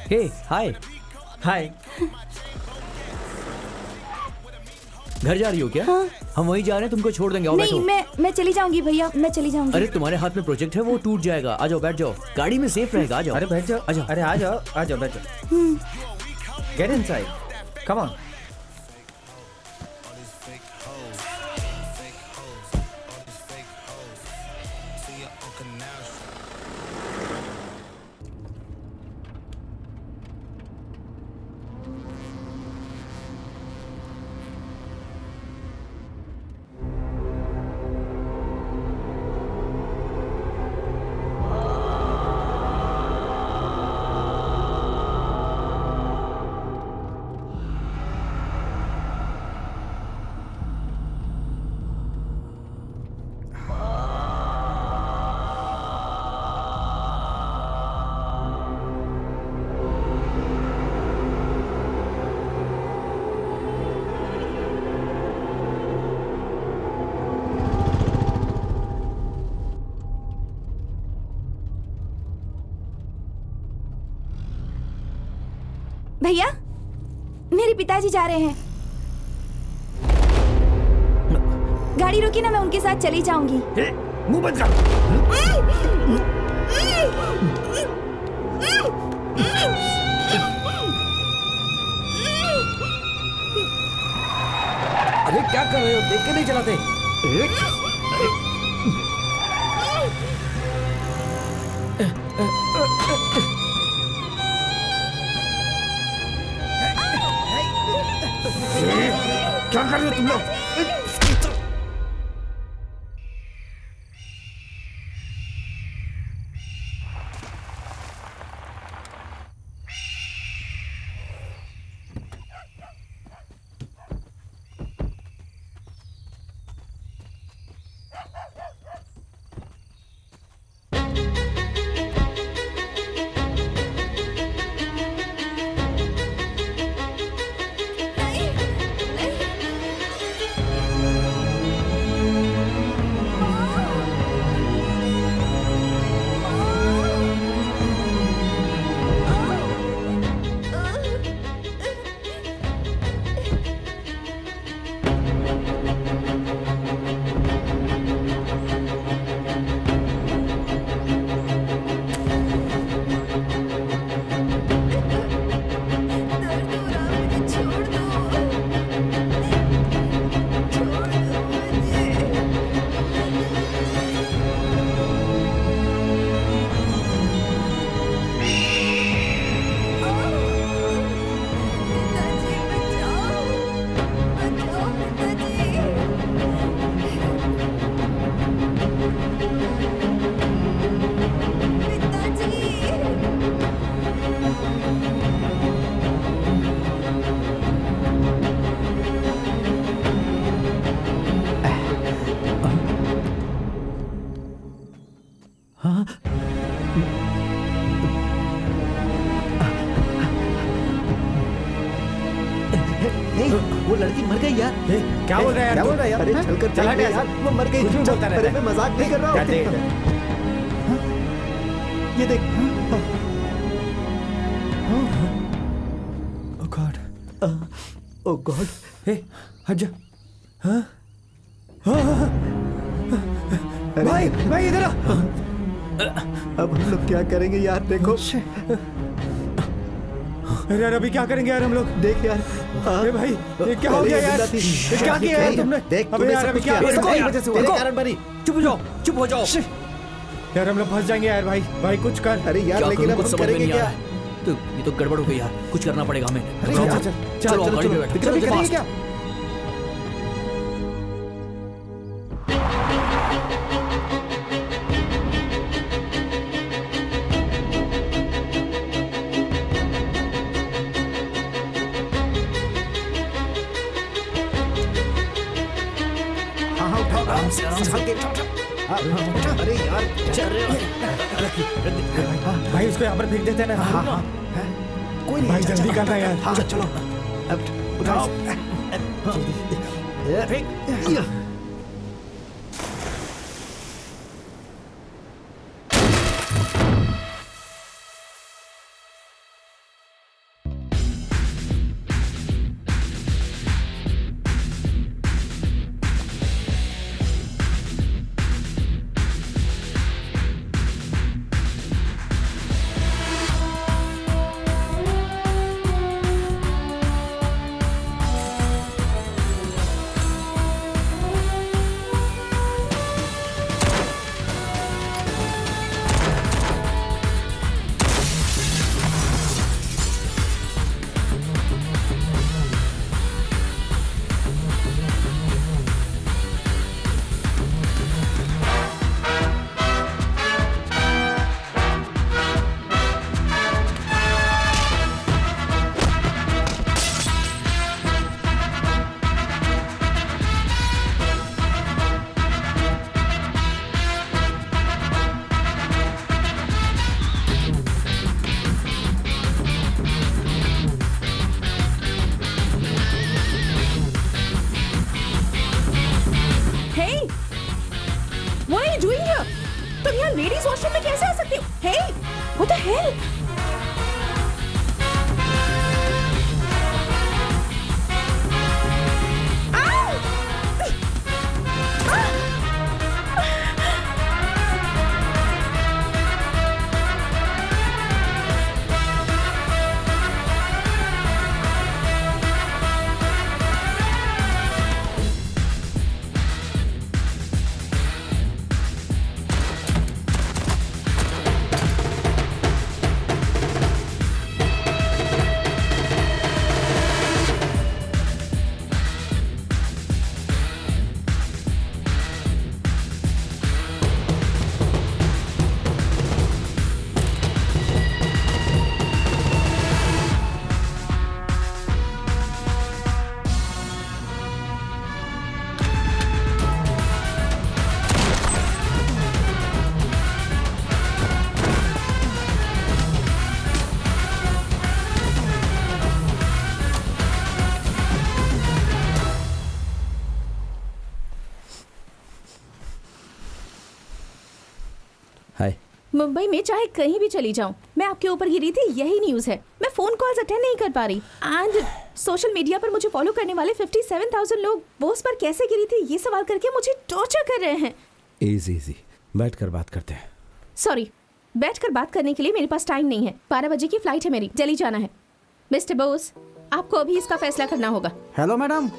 हे हाय। हाय। घर जा रही हो क्या? हाँ। हम वहीं जा रहे हैं, तुमको छोड़ देंगे। आओ नहीं, बैठो। मैं चली जाऊंगी भैया, मैं चली जाऊंगी। अरे तुम्हारे हाथ में प्रोजेक्ट है, वो टूट जाएगा। आ जाओ, बैठ जाओ, गाड़ी में सेफ रहेगा। आ जाओ। अरे बैठ जाओ। आ जाओ। अरे आ जाओ, आ जाओ, बैठ जाओ। Get inside, come on. भैया, मेरे पिताजी जा रहे हैं। गाड़ी रोकी ना, मैं उनके साथ चली जाऊंगी। मुंह बंद कर। अरे क्या कर रहे हो? देख के नहीं चलाते? क्या कर रहे हो तुम लोग? वो लड़की मर गई यार। क्या बोल रहा है यार? क्या बोल रहा है यार? अरे चल कर चला गया यार, वो मर गई। कुछ भी बोलता रहता अरे है। मैं मजाक नहीं कर रहा हूँ। ये देख। ओह गॉड, ओह गॉड। हे हट जा। हाँ? भाई भाई इधर आ। अब हम लोग क्या करेंगे यार? देखो अरे यार अभी क्या करेंगे यार हम लोग? देख यार। अरे भाई ये क्या हो गया यार? ये क्या किया यार तुमने? देख अबे यार अभी क्या? तेरी वजह से हुआ। तेरे कारण बनी। चुप हो जाओ, चुप हो जाओ। यार हम लोग फंस जाएंगे यार। भाई भाई कुछ कर। अरे यार क्या लेकिन करूं, अब कुछ हम समझ में करेंगे नहीं आ क्या? रहा है। तो ये तो गड़बड़ हो गई यार, कुछ करना पड़ेगा हमें। अरे चलो, यार, चलो गाड़ी में बैठो। चलो करेंगे क्या? आराम से, आराम से। अरे यार चल रहे हो। भाई उसको यहाँ पर फेंक देते हैं ना। हाँ हाँ कोई नहीं। भाई जल्दी करना यार। हाँ चलो अब उठाओ। फेंक। यहाँ लेडीज वॉशरूम में कैसे आ सकती हूँ? हे, what the hell? हाय। मुंबई में चाहे कहीं भी चली जाऊं, मैं आपके ऊपर गिरी थी, यही न्यूज़ है। मैं फोन कॉल्स अटेंड नहीं कर पा रही एंड सोशल मीडिया पर मुझे फॉलो करने वाले 57,000 लोग बॉस पर कैसे गिरी थी ये सवाल करके मुझे टॉर्चर कर रहे हैं। इजी बैठ कर बात करते हैं। सॉरी, बैठकर बात करने के लिए मेरे पास टाइम नहीं है। 12 बजे की फ्लाइट है मेरी, दिल्ली जाना है। मिस्टर बोस, आपको अभी इसका फैसला करना होगा। हेलो मैडम,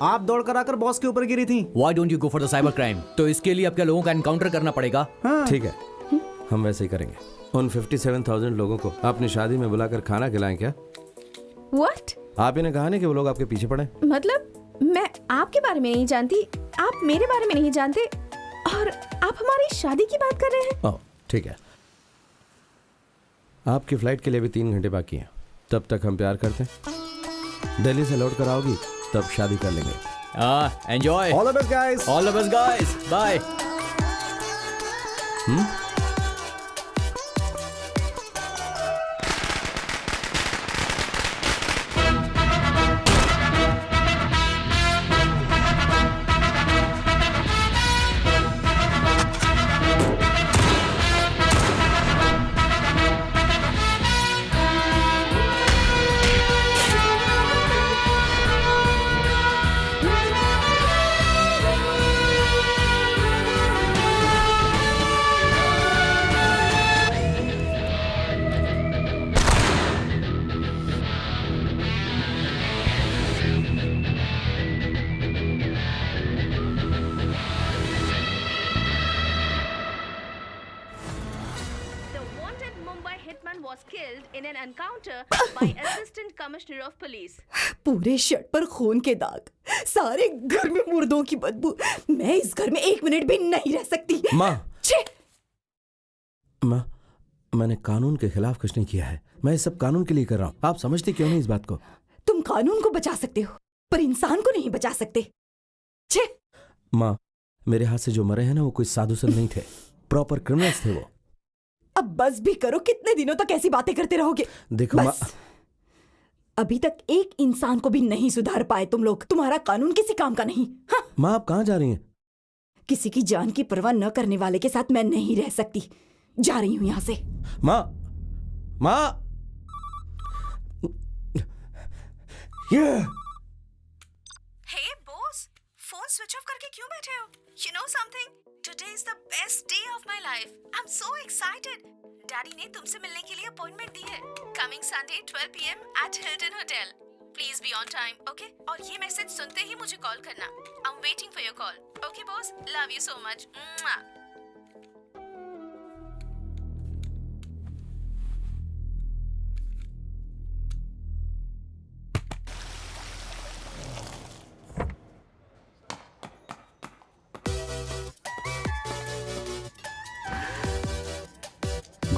आप दौड़ कर आकर बॉस के ऊपर गिरी थी। Why don't you go for the cyber crime? तो इसके लिए आपके लोगों का एनकाउंटर करना पड़ेगा। ठीक है, हम वैसे ही करेंगे। उन 57,000 लोगों को अपनी शादी में बुलाकर खाना खिलाएं क्या? What? आप ही ने कहा नहीं कि वो लोग आपके पीछे पड़े? मतलब मैं आपके बारे में नहीं जानती, आप मेरे बारे में नहीं जानते और आप हमारी शादी की बात कर रहे हैं। ओह ठीक है, आपकी फ्लाइट के लिए भी 3 घंटे बाकी हैं। तब तक हम प्यार करते हैं। दिल्ली से लौट कर आओगी तब शादी कर लेंगे। Enjoy. All the best guys. All the best guys, bye. was killed in an encounter by Assistant Commissioner of Police. पूरे शर्ट पर खून के दाग, सारे घर में मुर्दों की बदबू। मैं इस घर में 1 मिनट भी नहीं रह सकती। माँ, छे! माँ, मैंने कानून के खिलाफ कुछ नहीं किया है। मैं इस सब कानून के लिए कर रहा हूँ। आप समझती क्यों नहीं इस बात को? तुम कानून को बचा सकते हो पर इंसान को नहीं बचा सकते। छे! माँ, मेरे हाथ से जो मरे हैं ना वो कोई साधु संत नहीं थे, प्रॉपर क्रिमिनल्स थे वो। अब बस भी करो, कितने दिनों तक ऐसी बातें करते रहोगे? देखो माँ, अभी तक एक इंसान को भी नहीं सुधार पाए तुम लोग। तुम्हारा कानून किसी काम का नहीं। हाँ? माँ आप कहाँ जा रही हैं? किसी की जान की परवाह न करने वाले के साथ मैं नहीं रह सकती। जा रही हूं यहाँ से। माँ, माँ, ये Hey boss, phone switch off करके क्यों बैठे हो? You know something? Today is the best day of my life. I'm so excited. Daddy ने तुमसे मिलने के लिए अपॉइंटमेंट दी है। Coming Sunday 12 PM at Hilton Hotel. Please be on time, okay? और ये मैसेज सुनते ही मुझे कॉल करना। I'm waiting for your call. Okay boss, love you so much. Mwah.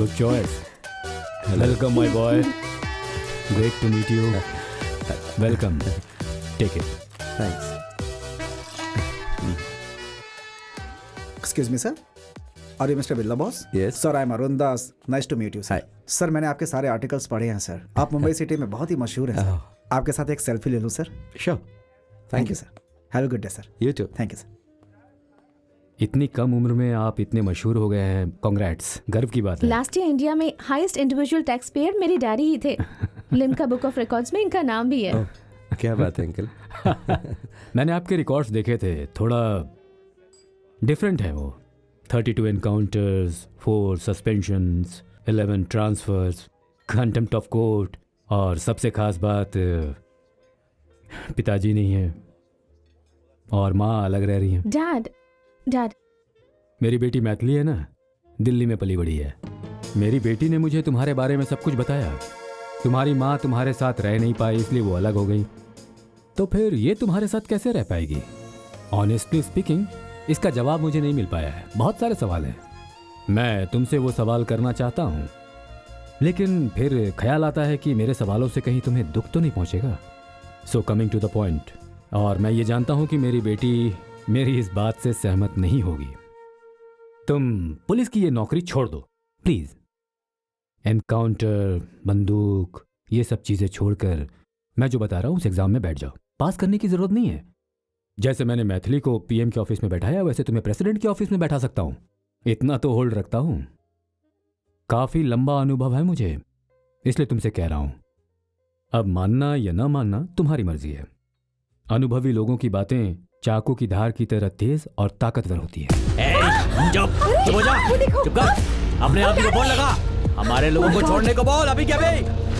Good choice. Welcome, my boy. Great to meet you. Welcome. Take it. Thanks. Excuse me sir, are you mister Birla boss? Yes. Sir, I am Arun Das, nice to meet you sir. Sir, मैंने आपके सारे articles पढ़े हैं sir. आप Mumbai city में बहुत ही मशहूर हैं सर। आपके साथ एक सेल्फी ले लूँ sir? Sure. Thank you sir. Have a good day sir. You too. Thank you sir. इतनी कम उम्र में आप इतने मशहूर हो गए हैं, कांग्रेट्स, गर्व की बात है। लास्ट ईयर इंडिया में हाईएस्ट इंडिविजुअल टैक्स पेयर मेरे डैडी ही थे। लिम्का बुक ऑफ रिकॉर्ड्स में इनका नाम भी है। क्या बात है अंकल। मैंने आपके रिकॉर्ड्स देखे थे, थोड़ा डिफरेंट है वो। 32 encounters, 4 suspensions, 11 transfers, contempt of court, और सबसे खास बात पिताजी नहीं है और माँ अलग रह रही है। डैड मेरी बेटी मैथिली है ना, दिल्ली में पली बड़ी है। मेरी बेटी ने मुझे तुम्हारे बारे में सब कुछ बताया। तुम्हारी माँ तुम्हारे साथ रह नहीं पाई, इसलिए वो अलग हो गई। तो फिर ये तुम्हारे साथ कैसे रह पाएगी? ऑनेस्टली स्पीकिंग, इसका जवाब मुझे नहीं मिल पाया है। बहुत सारे सवाल हैं, मैं तुमसे वो सवाल करना चाहता हूँ, लेकिन फिर ख्याल आता है कि मेरे सवालों से कहीं तुम्हें दुख तो नहीं पहुँचेगा। So coming to the point, और मैं ये जानता हूँ कि मेरी बेटी मेरी इस बात से सहमत नहीं होगी। तुम पुलिस की ये नौकरी छोड़ दो प्लीज। एनकाउंटर, बंदूक, ये सब चीजें छोड़कर मैं जो बता रहा हूँ उस एग्जाम में बैठ जाओ। पास करने की जरूरत नहीं है। जैसे मैंने मैथिली को पीएम के ऑफिस में बैठाया, वैसे तुम्हें प्रेसिडेंट के ऑफिस में बैठा सकता हूँ। इतना तो होल्ड रखता हूँ। काफी लंबा अनुभव है मुझे, इसलिए तुमसे कह रहा हूं। अब मानना या ना मानना तुम्हारी मर्जी है। अनुभवी लोगों की बातें चाकू की धार की तरह तेज और ताकतवर होती है। चुप हो जा, चुप कर। अपने आप ही को फोन लगा। हमारे लोगों को छोड़ने को बोल। अभी क्या बे?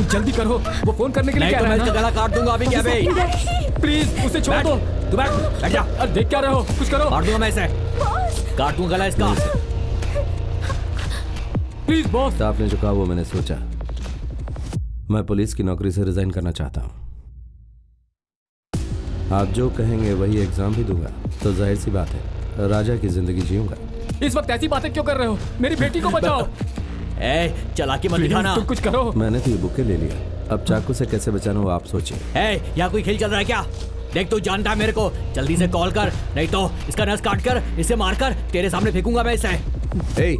जल्दी करो, वो फोन करने के लिए कह रहा है मैं ना। इसका गला काट दूंगा। अभी क्या बे? प्लीज उसे छोड़ दो। तू बैठ जा। अरे देख क्या रहे हो, कुछ करो। काट दूंगा मैं इसे, काट दूंगा गला इसका। Please boss. तो आपने जो कहा वो मैंने सोचा। मैं पुलिस की नौकरी से रिजाइन करना चाहता हूँ। आप जो कहेंगे वही एग्जाम भी दूंगा, तो जाहिर सी बात है राजा की जिंदगी जीऊंगा। इस वक्त ऐसी बातें क्यों कर रहे हो? मेरी बेटी को बचाओ। ए, चालाकी मत दिखाना। तुम कुछ करो। मैंने तो ये बुके ले लिया, अब चाकू से कैसे बचाना वो आप सोचिए। यहाँ कोई खेल चल रहा है क्या? देख, तू जानता है मेरे को। जल्दी से कॉल कर, नहीं तो इसका नस काट कर इसे मारकर तेरे सामने फेंकूंगा मैं इसे।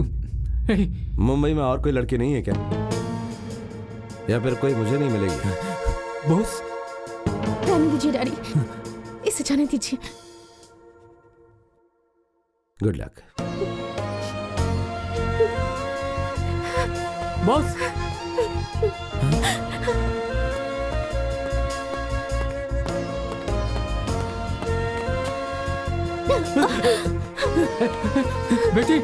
मुंबई में और कोई लड़की नहीं है क्या, या फिर कोई मुझे नहीं मिलेगी? बॉस रहने दीजिए डैडी, इसे जाने दीजिए। Good luck boss. बेटी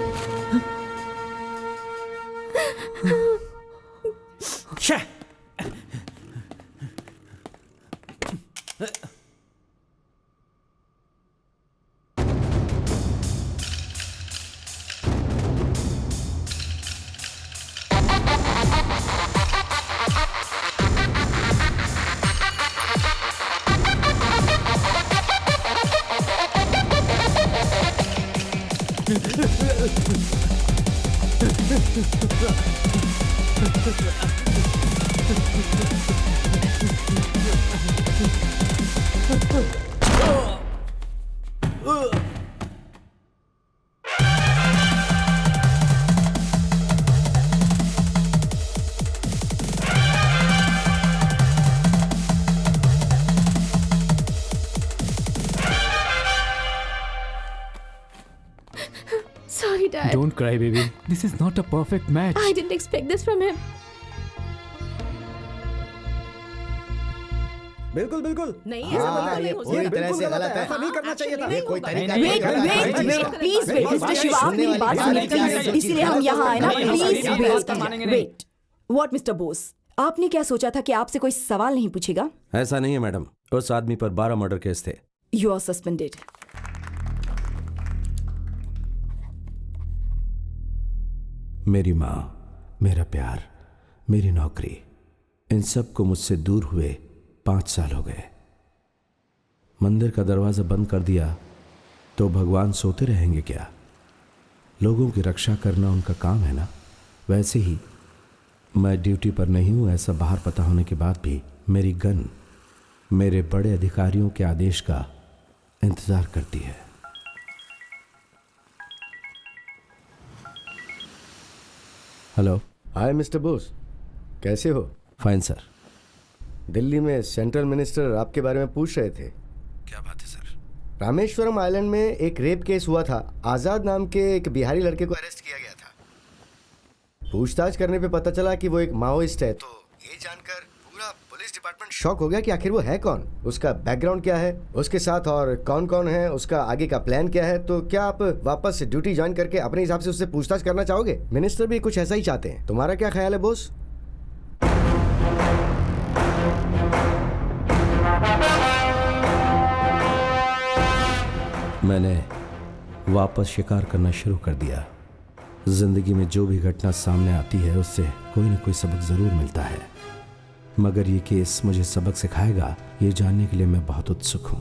Sorry, Dad. Don't cry, baby. This is not a perfect match. I didn't expect this from him. बिल्कुल बिल्कुल नहीं, ये ऐसा गलत है, नहीं ये हो पूरी सकता। तरह से गलत है। ऐसा नहीं करना चाहिए था। ये कोई तरीका wait wait please wait mister Shiva, आप मेरी बात सुनिए, इसीलिए हम यहाँ आए ना। Please wait. What mister Bose, आपने क्या सोचा था कि आपसे कोई सवाल नहीं पूछेगा? ऐसा नहीं है मैडम, उस आदमी पर 12 मर्डर केस थे। You are suspended. मेरी माँ, मेरा प्यार, मेरी नौकरी, इन सब को मुझसे दूर हुए 5 साल हो गए। मंदिर का दरवाजा बंद कर दिया तो भगवान सोते रहेंगे क्या? लोगों की रक्षा करना उनका काम है ना। वैसे ही मैं ड्यूटी पर नहीं हूं, ऐसा बाहर पता होने के बाद भी मेरी गन मेरे बड़े अधिकारियों के आदेश का इंतजार करती है। हेलो। हाय मिस्टर बोस, कैसे हो? Fine sir. दिल्ली में सेंट्रल मिनिस्टर आपके बारे में पूछ रहे थे। क्या बात है सर? रामेश्वरम आइलैंड में एक रेप केस हुआ था। आजाद नाम के एक बिहारी लड़के को अरेस्ट किया गया था। पूछताछ करने पे पता चला कि वो एक माओइस्ट है। तो ये जानकर पूरा पुलिस डिपार्टमेंट शॉक हो गया कि आखिर वो है कौन, उसका बैकग्राउंड क्या है, उसके साथ और कौन कौन है, उसका आगे का प्लान क्या है। तो क्या आप वापस ड्यूटी ज्वाइन करके अपने हिसाब से उससे पूछताछ करना चाहोगे? मिनिस्टर भी कुछ ऐसा ही चाहते हैं। तुम्हारा क्या ख्याल है बॉस? मैंने वापस शिकार करना शुरू कर दिया। जिंदगी में जो भी घटना सामने आती है उससे कोई ना कोई सबक जरूर मिलता है, मगर ये केस मुझे सबक सिखाएगा ये जानने के लिए मैं बहुत उत्सुक हूं।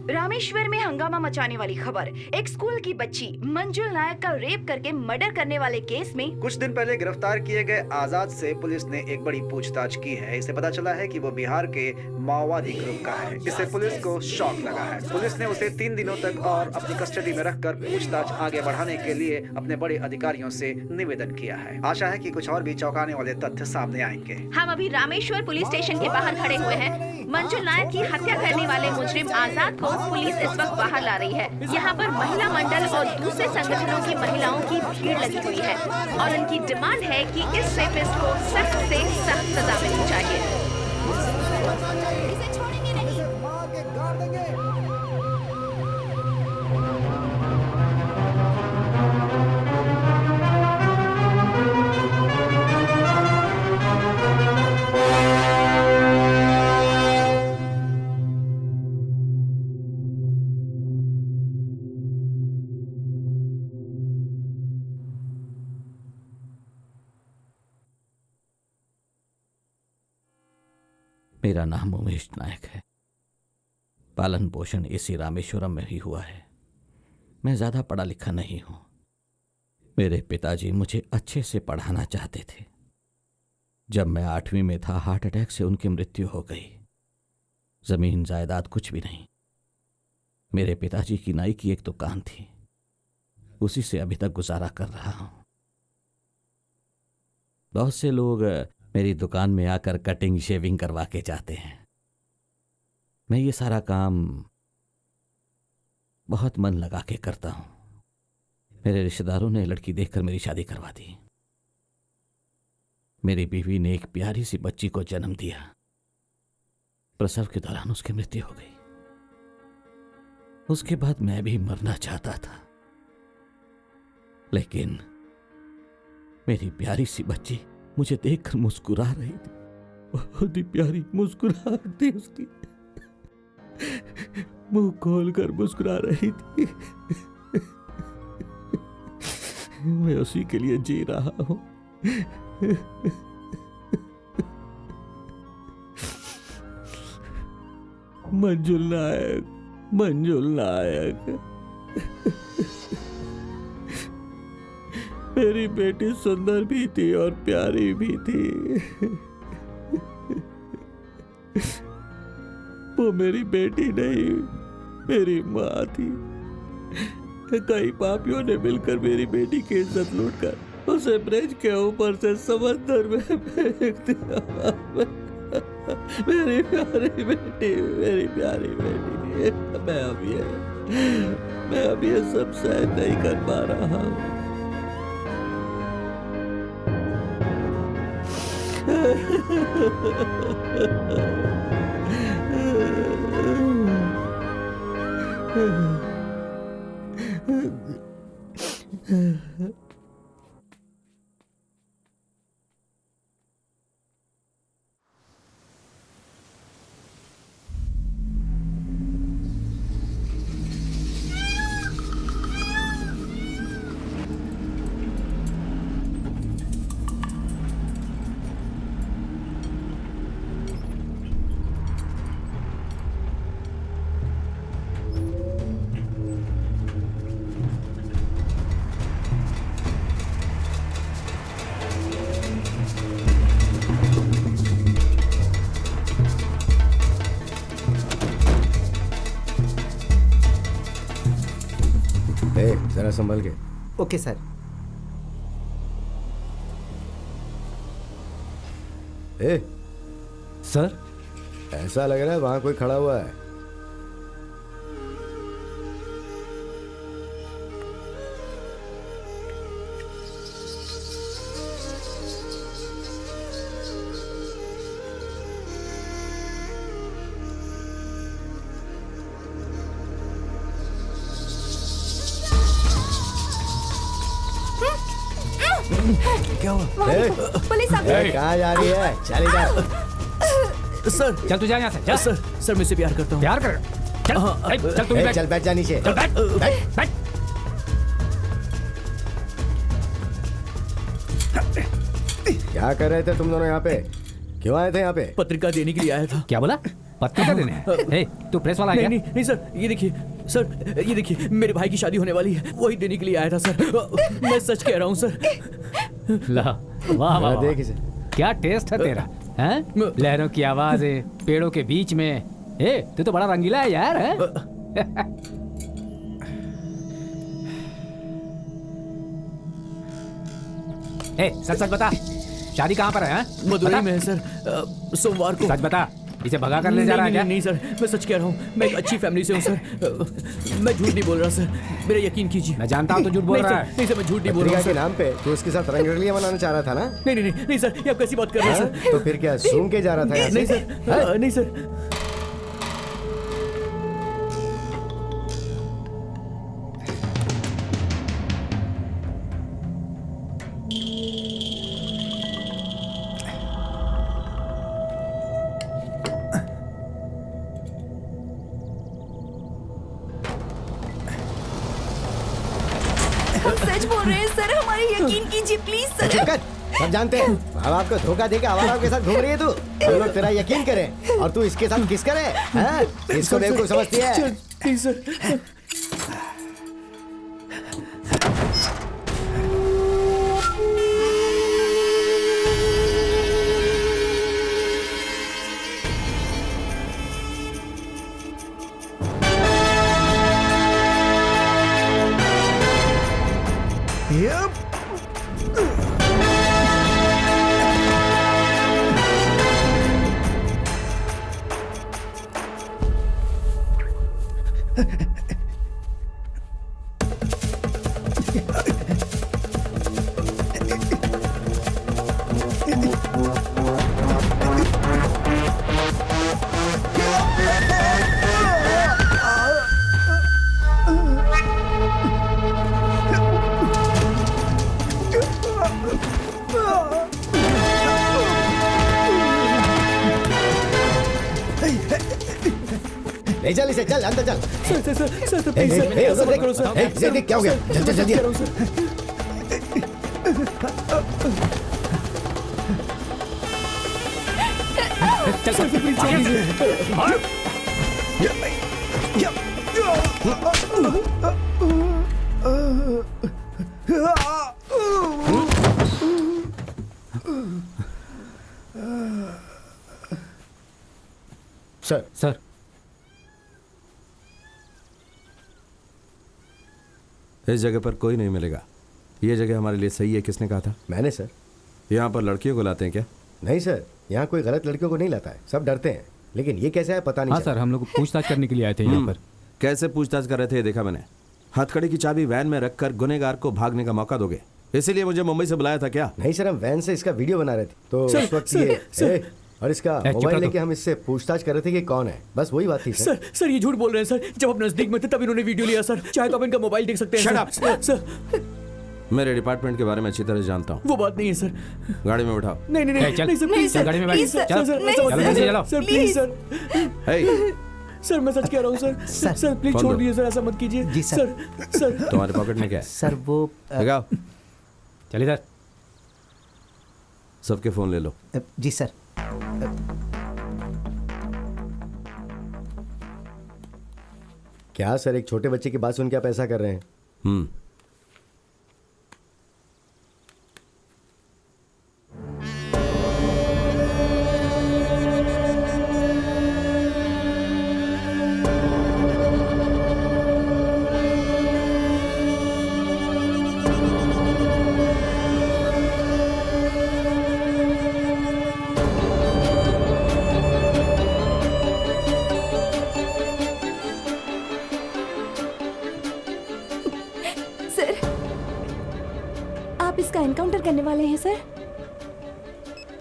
रामेश्वर में हंगामा मचाने वाली खबर। एक स्कूल की बच्ची मंजुल नायक का रेप करके मर्डर करने वाले केस में कुछ दिन पहले गिरफ्तार किए गए आजाद से पुलिस ने एक बड़ी पूछताछ की है। इससे पता चला है कि वो बिहार के माओवादी ग्रुप का है। इससे पुलिस को शॉक लगा है। पुलिस ने उसे 3 दिनों तक और अपनी कस्टडी में रखकर पूछताछ आगे बढ़ाने के लिए अपने बड़े अधिकारियों से निवेदन किया है। आशा है कि कुछ और भी चौंकाने वाले तथ्य सामने आएंगे। हम अभी रामेश्वर पुलिस स्टेशन के बाहर खड़े हुए हैं। मंजुल नायक की हत्या करने वाले मुजरिम आजाद को पुलिस इस वक्त बाहर ला रही है। यहाँ पर महिला मंडल और दूसरे संगठनों की महिलाओं की भीड़ लगी हुई है और उनकी डिमांड है कि इस रेपिस्ट को सख्त से सख्त सजा मिलनी चाहिए। मेरा नाम उमेश नायक है। पालन पोषण इसी रामेश्वरम में ही हुआ है। मैं ज्यादा पढ़ा लिखा नहीं हूं। मेरे पिताजी मुझे अच्छे से पढ़ाना चाहते थे। जब मैं 8वीं में था, हार्ट अटैक से उनकी मृत्यु हो गई। जमीन जायदाद कुछ भी नहीं। मेरे पिताजी की नाई की एक दुकान थी, उसी से अभी तक गुजारा कर रहा हूं। बहुत से लोग मेरी दुकान में आकर कटिंग शेविंग करवा के जाते हैं। मैं ये सारा काम बहुत मन लगा के करता हूं। मेरे रिश्तेदारों ने लड़की देखकर मेरी शादी करवा दी। मेरी बीवी ने एक प्यारी सी बच्ची को जन्म दिया। प्रसव के दौरान उसकी मृत्यु हो गई। उसके बाद मैं भी मरना चाहता था, लेकिन मेरी प्यारी सी बच्ची मुझे देखकर मुस्कुरा रही थी। बहुत ही प्यारी मुस्कुराहट थी उसकी। मुंह खोलकर मुस्कुरा रही थी। मैं उसी के लिए जी रहा हूं। मंजुल नायक, मंजुल नायक। मेरी बेटी सुंदर भी थी और प्यारी भी थी। वो मेरी बेटी नहीं, मेरी माँ थी। कई पापियों ने मिलकर मेरी बेटी की इज्जत लूटकर उसे ब्रिज के ऊपर से समंदर में फेंक दिया। मेरी प्यारी बेटी, मेरी प्यारी बेटी। मैं अब ये सब सहन नहीं कर पा रहा हूँ। जरा संभल के। Okay sir. ए, सर, ऐसा लग रहा है वहां कोई खड़ा हुआ है। क्या हुआ? पुलिस आ गई। कहाँ जा रही है? चल इधर। सर चल तू जा यहाँ से, जा। सर मैं इससे प्यार करता हूँ। प्यार कर। चल चल तू भी बैठ। चल बैठ जा नीचे। चल बैठ बैठ। क्या कर रहे थे तुम दोनों यहाँ पे? क्यों आए थे यहाँ पे? पत्रिका देने के लिए आया था। क्या बोला? पत्रिका देने हैं? हे, तू प्रेस वाला है नहीं क्या? नहीं सर, ये देखिए सर, ये देखिए मेरे भाई की शादी होने वाली है, वही देने के लिए आया था सर। मैं सच कह रहा हूँ सर। ला, वाह वाह देख वाह। इसे। क्या टेस्ट है तेरा, हैं? लहरों की आवाज़ें, पेड़ों के बीच में। ए, तू तो बड़ा रंगीला है यार, हैं? ए, सच सच बता, शादी कहाँ पर है, हैं? मदुरई बता। में है सर, सोमवार को। सच बता, इसे भगा कर ले जा रहा है क्या? नहीं सर, मैं सच कह रहा हूँ, मैं एक अच्छी फैमिली से हूँ सर। मैं झूठ नहीं बोल रहा सर, मेरा यकीन कीजिए। मैं जानता हूँ तो झूठ बोल नहीं रहा सर, है। नहीं सर, मैं झूठ नहीं बोल रहा पत्रिका हूँ के सर। नाम पे तू उसके साथ रंगरलियां मनाना चाह रहा था ना? नहीं सर, ये आप कैसी बात कर रहे हैं हाँ? सर? तो फिर क्या सूंघ के जा रहा था यहाँ से? नहीं सर, नहीं सर। हम सच बोल रहे हैं सर, हमारे यकीन कीजिए प्लीज सर। चुप कर, सब जानते हैं अब आपको धोखा देके आवाराओं के साथ घूम रही है तू। हम लोग तेरा यकीन करें और तू इसके साथ किस करे? हाँ? इसको बेवकूफ समझती है? Please sir. ले चल इसे, चल अंदर चल। Sir A, please A, A, sir, उधर देख, करो सर। ए, देख क्या हो गया? चल चल जल्दी। चल सर प्लीज छोड़ दीजिए। सर सर, इस जगह पर कोई नहीं मिलेगा। ये जगह हमारे लिए सही है। किसने कहा था? मैंने सर। यहाँ पर लड़कियों को लाते हैं क्या? नहीं सर, यहाँ कोई गलत लड़कियों को नहीं लाता है, सब डरते हैं। लेकिन ये कैसे है पता नहीं हाँ चला। सर, हम लोग पूछताछ करने के लिए आए थे यहाँ पर। कैसे पूछताछ कर रहे थे ये देखा मैंने। हथकड़ी की चाबी वैन में रखकर गुनहगार को भागने का मौका दोगे, इसीलिए मुझे मुंबई से बुलाया था क्या? नहीं सर, हम वैन से इसका वीडियो बना रहे थे तो सर, उस वक्त सर, ये सर। ए, और इसका चुप मोबाइल रहो लेके तो। हम इससे पूछताछ कर रहे थे कि कौन है, बस वही बात थी सर। सर ये झूठ बोल रहे हैं सर, जब आप नजदीक में थे तब इन्होंने वीडियो लिया सर। चाहे तो आप इनका मोबाइल देख सकते हैं। Shut sir. up. सर मेरे डिपार्टमेंट के बारे में अच्छी तरह जानता हूँ। वो बात नहीं है सर। गाड़ी में बैठाओ। नहीं नहीं ए, चल। नहीं सर, नहीं प्लीज सर, सर, गाड़ी में बैठ। प्लीज सर, चल, सर, नहीं समझ चलो, गए, जल्दी सर, चलो। Sir please sir. Hey, sir मैं सच कह रहा हूँ सर। सर प्लीज कौन छोड़ दो? दीजिए सर, ऐसा मत कीजिए। जी, सर। सर तुम्हारे पॉकेट में क्या है? सर वो लगाओ। चल इधर। सबके फोन ले लो। जी सर। क्या सर, एक छोटे बच्चे की बात सुन के आप ऐसा कर रहे हैं? एनकाउंटर करने वाले हैं सर?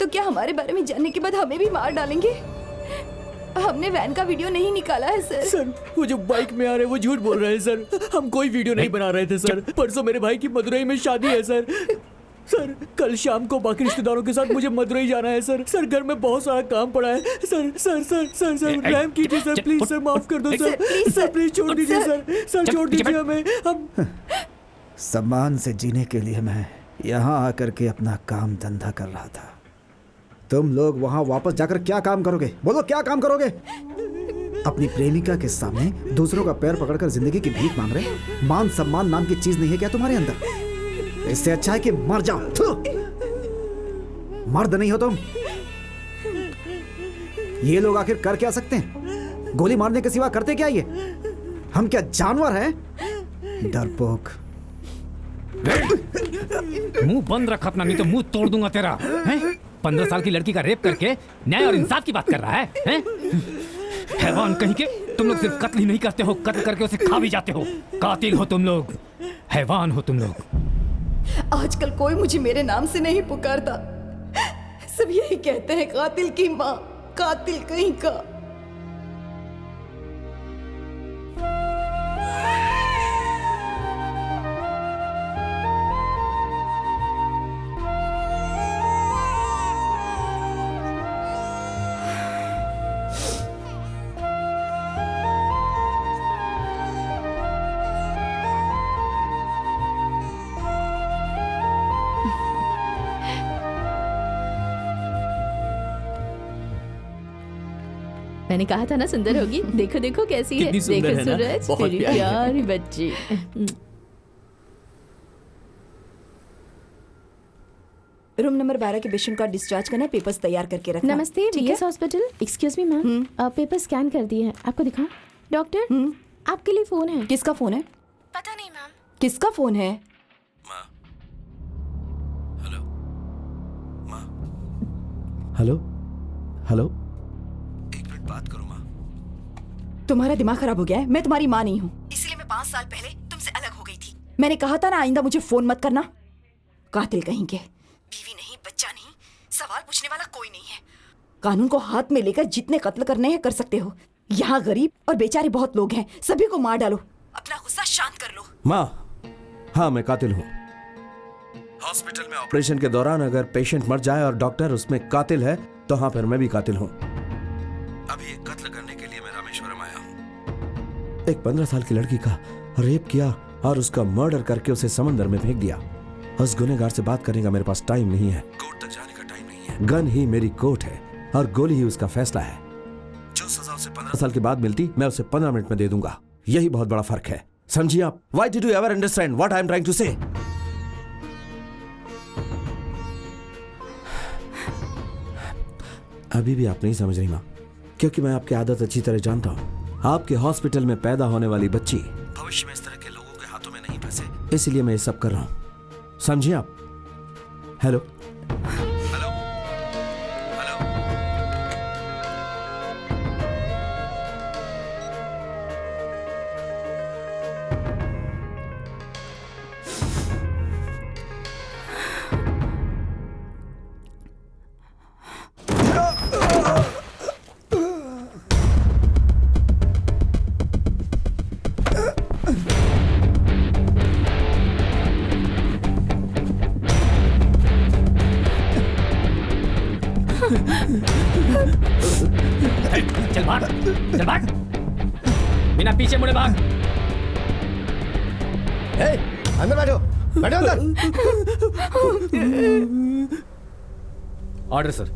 तो क्या हमारे बारे में जानने के बाद हमें भी मार डालेंगे? हमने वैन का वीडियो नहीं निकाला है सर। सर वो जो बाइक में आ रहे हैं वो झूठ बोल रहे हैं सर। हम कोई वीडियो नहीं बना रहे थे सर। परसों मेरे भाई की मदुरई में शादी है सर। सर कल शाम को बाकी रिश्तेदारों के साथ मुझे मदुरई जाना है सर। सर घर में बहुत सारा काम पड़ा है sir. Sir sir sir sir रहम कीजिए सर, प्लीज सर, माफ कर दो सर। सर प्लीज छोड़ दीजिए सर। सर छोड़ दीजिए हमें। हम सम्मान से जीने के लिए मैं यहाँ आकर के अपना काम धंधा कर रहा था। तुम लोग वहाँ वापस जाकर क्या काम करोगे? बोलो क्या काम करोगे? अपनी प्रेमिका के सामने दूसरों का पैर पकड़कर जिंदगी की भीख मांग रहे? मान सम्मान नाम की चीज नहीं है क्या तुम्हारे अंदर? इससे अच्छा है कि मर जाओ। थू! मर्द नहीं हो तुम। ये लोग आखिर कर क्या सकते हैं? गोली मारने के सिवा करते क्या ये? हम क्या जानवर हैं? डरपोक। मुंह बंद रख अपना, नहीं तो मुंह तोड़ दूंगा तेरा। हैं? 15 साल की लड़की का रेप करके न्याय और इंसाफ की बात कर रहा है, हैं? हैवान कहीं के। तुम लोग सिर्फ कत्ल ही नहीं करते हो, कत्ल करके उसे खा भी जाते हो। कातिल हो तुम लोग, हैवान हो तुम लोग। आजकल कोई मुझे मेरे नाम से नहीं पुकारता। सब यही कहते हैं, कातिल की माँ, कातिल कहीं का। मैंने कहा था ना सुंदर होगी। देखो देखो कैसी है। कितनी सुंदर देखो है ना? सूरज, बहुत मेरी प्यारी है। प्यारी बच्ची। रूम नंबर 12 के पेशेंट का डिस्चार्ज करना, पेपर्स तैयार करके रखना। नमस्ते ठीक है? VS hospital. Excuse me ma'am, paper scan कर दिए हैं, आपको दिखाऊं? डॉक्टर आपके लिए फोन है। किसका फोन है? पता नहीं मैम। किसका फोन है? हेलो हेलो, एक मिनट बात करो माँ। तुम्हारा दिमाग खराब हो गया है? मैं तुम्हारी माँ नहीं हूँ, इसलिए मैं 5 साल पहले तुमसे अलग हो गई थी। मैंने कहा था ना, आइंदा मुझे फोन मत करना। कातिल कहीं के। बीवी नहीं, बच्चा नहीं, सवाल पूछने वाला कोई नहीं है। कानून को हाथ में लेकर जितने कत्ल करने हैं कर सकते हो। यहाँ गरीब और बेचारे बहुत लोग हैं, सभी को मार डालो। अपना गुस्सा शांत कर लो। माँ, हाँ मैं कातिल हूँ। हॉस्पिटल में ऑपरेशन के दौरान अगर पेशेंट मर जाए और डॉक्टर उसमें कातिल है तो हाँ फिर मैं भी कातिल हूँ। अभी एक कत्ल करने के लिए मैं रामेश्वरम आया हूँ। एक 15 साल की लड़की का रेप किया और उसका मर्डर करके उसे समंदर में फेंक दिया। उस गुनहगार से बात करने का मेरे पास टाइम नहीं है, कोर्ट तक जाने का टाइम नहीं है। गन ही मेरी कोर्ट है और गोली ही उसका फैसला है। जो सजा उसे 15 साल के बाद मिलती मैं उसे 15 मिनट में दे दूंगा। यही बहुत बड़ा फर्क है, समझिए आप। Why did you ever understand what I am trying to say? अभी भी आप नहीं समझ रही माँ, क्योंकि मैं आपकी आदत अच्छी तरह जानता हूँ। आपके हॉस्पिटल में पैदा होने वाली बच्ची भविष्य में इस तरह के लोगों के हाथों में नहीं फंसे, इसलिए मैं ये सब कर रहा हूँ, समझिए आप। हेलो हेलो हेलो, चल भाग, चल भाग, बिना पीछे मुड़े भाग। अंदर बैठो, बैठो अंदर। Order sir.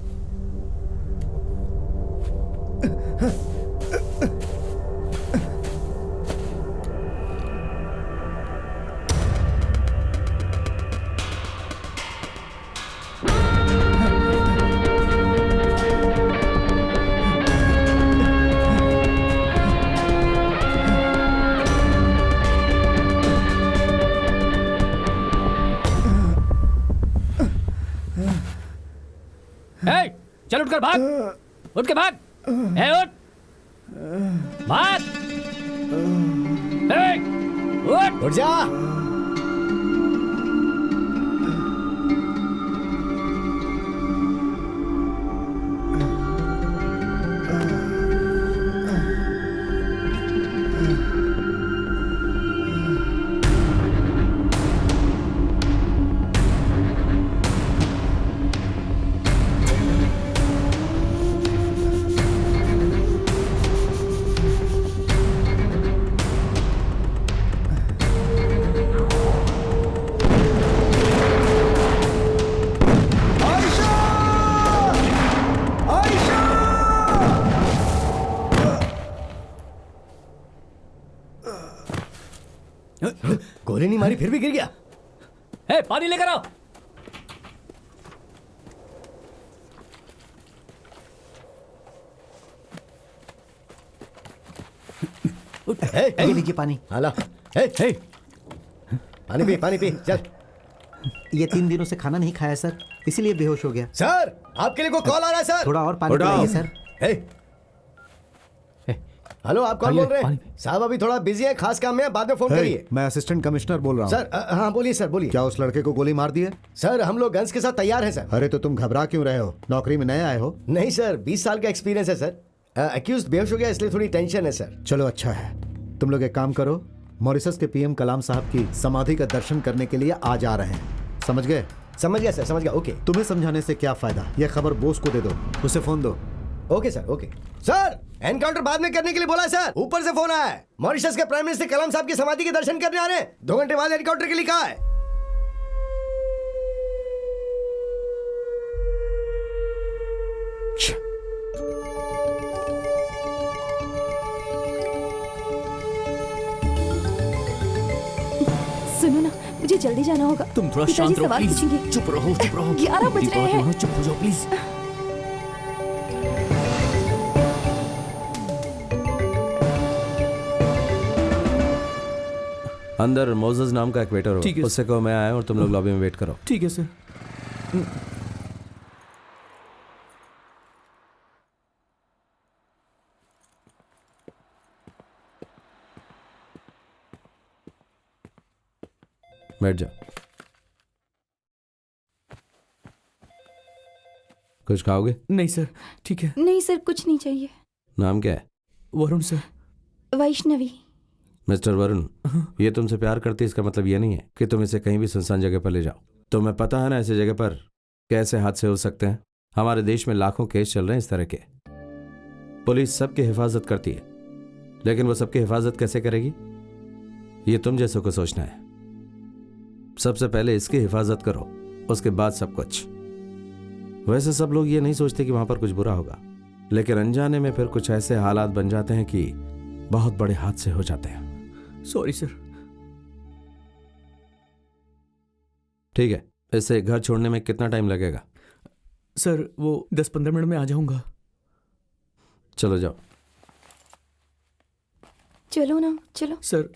चल उठकर भाग, उठ के भाग। उठ भाग, उठ जा। गोली नहीं मारी फिर भी गिर गया। ए, पानी लेकर आओ। ये लीजिए पानी। हाला पानी पी चल। ये 3 दिनों से खाना नहीं खाया सर, इसीलिए बेहोश हो गया। सर आपके लिए कोई कॉल आ रहा है सर। थोड़ा और पानी पिलाइए सर। हेलो, आप कौन बोल रहे हैं? साहब अभी थोड़ा बिजी है, खास काम में है, बाद में फोन करिए। मैं असिस्टेंट कमिश्नर बोल रहा हूँ। सर हाँ बोलिए सर, बोलिए। क्या उस लड़के को गोली मार दी है? सर हम लोग गन्स के साथ तैयार हैं सर। अरे तो तुम घबरा क्यों रहे हो? नौकरी में नए आए हो? नहीं सर, 20 साल का एक्सपीरियंस है सर। एक्यूज्ड बेहोश हो गया इसलिए थोड़ी टेंशन है सर। चलो अच्छा है, तुम लोग एक काम करो, मॉरिशस के पीएम कलाम साहब की समाधि का दर्शन करने के लिए आज आ रहे हैं। समझ गए? समझ गया सर, समझ गया। ओके। तुम्हें समझाने से क्या फायदा, यह खबर बोस को दे दो, उसे फोन दो। Okay sir, okay. Sir encounter बाद में करने के लिए बोला है सर, ऊपर से फोन आया है। मॉरिशस के प्राइम मिनिस्टर कलाम साहब की समाधि के दर्शन करने आ रहे हैं, 2 घंटे बाद एनकाउंटर के लिए कहा है। सुनो ना, मुझे जल्दी जाना होगा। तुम थोड़ा पिताजी शांत रहो सवाल प्लीज। पूछेंगे। चुप रहो 11 बज रहे हैं। चुप हो जाओ प्लीज। अंदर मोजेस नाम का एक वेटर हो, ठीक है। उससे कहो मैं आया और तुम लोग लॉबी में वेट करो। ठीक है सर। बैठ जाओ। कुछ खाओगे? नहीं सर, ठीक है। नहीं सर, कुछ नहीं चाहिए। नाम क्या है? वरुण सर। वैष्णवी। मिस्टर वरुण, ये तुमसे प्यार करती है इसका मतलब ये नहीं है कि तुम इसे कहीं भी सुनसान जगह पर ले जाओ। तुम्हें पता है ना ऐसी जगह पर कैसे हादसे हो सकते हैं। हमारे देश में लाखों केस चल रहे हैं इस तरह के। पुलिस सबकी हिफाजत करती है, लेकिन वो सबकी हिफाजत कैसे करेगी ये तुम जैसों को सोचना है। सबसे पहले इसकी हिफाजत करो, उसके बाद सब कुछ। वैसे सब लोग ये नहीं सोचते कि वहां पर कुछ बुरा होगा, लेकिन अनजाने में फिर कुछ ऐसे हालात बन जाते हैं कि बहुत बड़े हादसे हो जाते हैं। Sorry sir. ठीक है, इसे घर छोड़ने में कितना टाइम लगेगा? सर वो 10-15 मिनट में आ जाऊंगा। चलो जाओ। चलो ना, चलो। Sir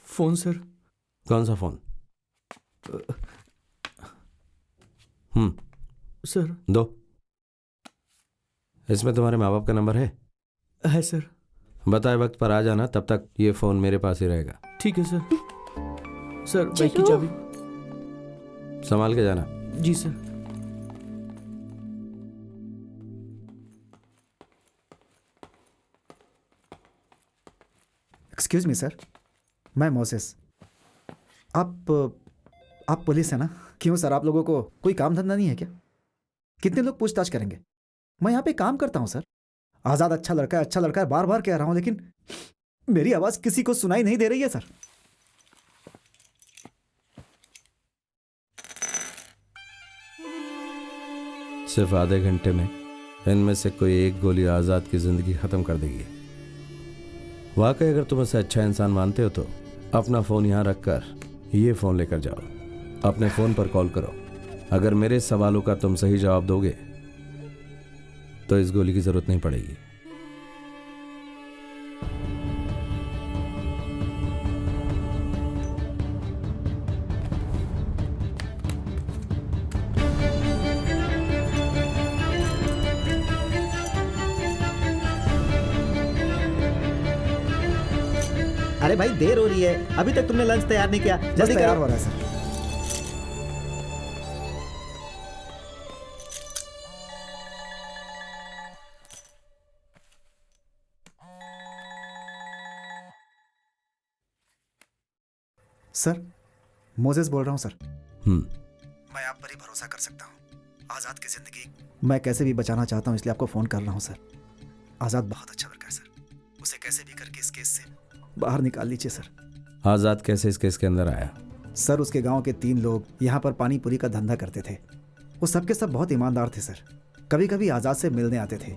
phone sir. कौन सा फोन? सर दो। इसमें तुम्हारे माँ बाप का नंबर है सर। बताए वक्त पर आ जाना, तब तक ये फोन मेरे पास ही रहेगा। ठीक है सर। सर बाइक की चाबी। संभाल के जाना। जी सर। एक्सक्यूज मी सर, मैं मोसेस। आप पुलिस है ना? क्यों सर, आप लोगों को कोई काम धंधा नहीं है क्या? कितने लोग पूछताछ करेंगे? मैं यहाँ पे काम करता हूँ सर। आज़ाद अच्छा लड़का है, बार बार कह रहा हूँ, लेकिन मेरी आवाज़ किसी को सुनाई नहीं दे रही है सर। सिर्फ आधे घंटे में इनमें से कोई एक गोली आज़ाद की जिंदगी खत्म कर देगी। वाकई अगर तुम उसे अच्छा इंसान मानते हो तो अपना फ़ोन यहाँ रखकर ये फ़ोन लेकर जाओ, अपने फ़ोन पर कॉल करो। अगर मेरे सवालों का तुम सही जवाब दोगे तो इस गोली की ज़रूरत नहीं पड़ेगी। अरे भाई देर हो रही है, अभी तक तुमने लंच तैयार नहीं किया। जल्दी तैयार करो। हो रहा है सर। सर मोजेस बोल रहा हूँ सर। मैं आप पर ही भरोसा कर सकता हूँ। आज़ाद की ज़िंदगी मैं कैसे भी बचाना चाहता हूँ, इसलिए आपको फ़ोन कर रहा हूँ सर। आज़ाद बहुत अच्छा लड़का है सर, उसे कैसे भी करके इस केस से बाहर निकाल लीजिए सर। आज़ाद कैसे इस केस के अंदर आया? सर उसके गांव के 3 लोग यहाँ पर पानी पूरी का धंधा करते थे। वो सबके सब बहुत ईमानदार थे सर। कभी कभी आज़ाद से मिलने आते थे।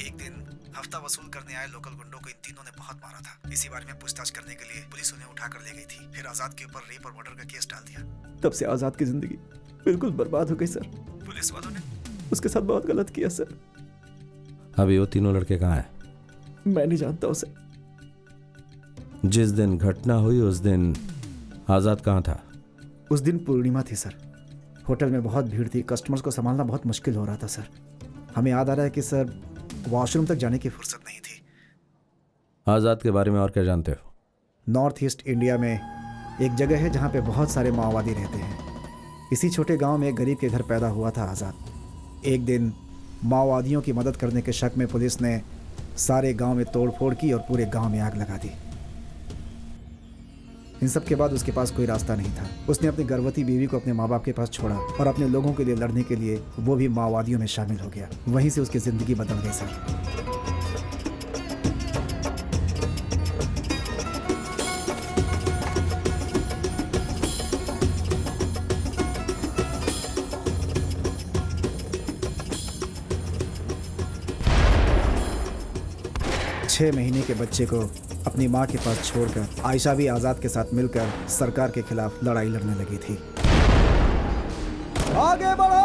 एक दिन हफ्ता वसूल करने आए लोकल गुंडों को इन तीनों ने बहुत मारा था। इसी बारे में पूछताछ करने के लिए पुलिस उन्हें उठाकर ले गई थी। फिर आजाद के ऊपर रेप और मर्डर का केस डाल दिया। तब से आजाद की जिंदगी बिल्कुल बर्बाद हो गई सर। पुलिस वालों ने उसके साथ बहुत गलत किया सर। अभी वो तीनों लड़के कहाँ हैं? मैं नहीं जानता हूँ सर। जिस दिन घटना हुई उस दिन आजाद कहाँ था? उस दिन पूर्णिमा थी सर। होटल में बहुत भीड़ थी, कस्टमर्स को संभालना बहुत मुश्किल हो रहा था सर। हमें याद आ रहा है कि सर वॉशरूम तक जाने की फुर्सत नहीं थी। आजाद के बारे में और क्या जानते हो? नॉर्थ ईस्ट इंडिया में एक जगह है जहाँ पे बहुत सारे माओवादी रहते हैं। इसी छोटे गांव में एक गरीब के घर पैदा हुआ था आज़ाद। एक दिन माओवादियों की मदद करने के शक में पुलिस ने सारे गांव में तोड़फोड़ की और पूरे गांव में आग लगा दी। इन सब के बाद उसके पास कोई रास्ता नहीं था। उसने अपनी गर्भवती बीवी को अपने माँ बाप के पास छोड़ा और अपने लोगों के लिए लड़ने के लिए वो भी माओवादियों में शामिल हो गया। वहीं से उसकी ज़िंदगी बदल गई सर। 6 महीने के बच्चे को अपनी माँ के पास छोड़कर आयशा भी आज़ाद के साथ मिलकर सरकार के खिलाफ लड़ाई लड़ने लगी थी। आगे बढ़ो!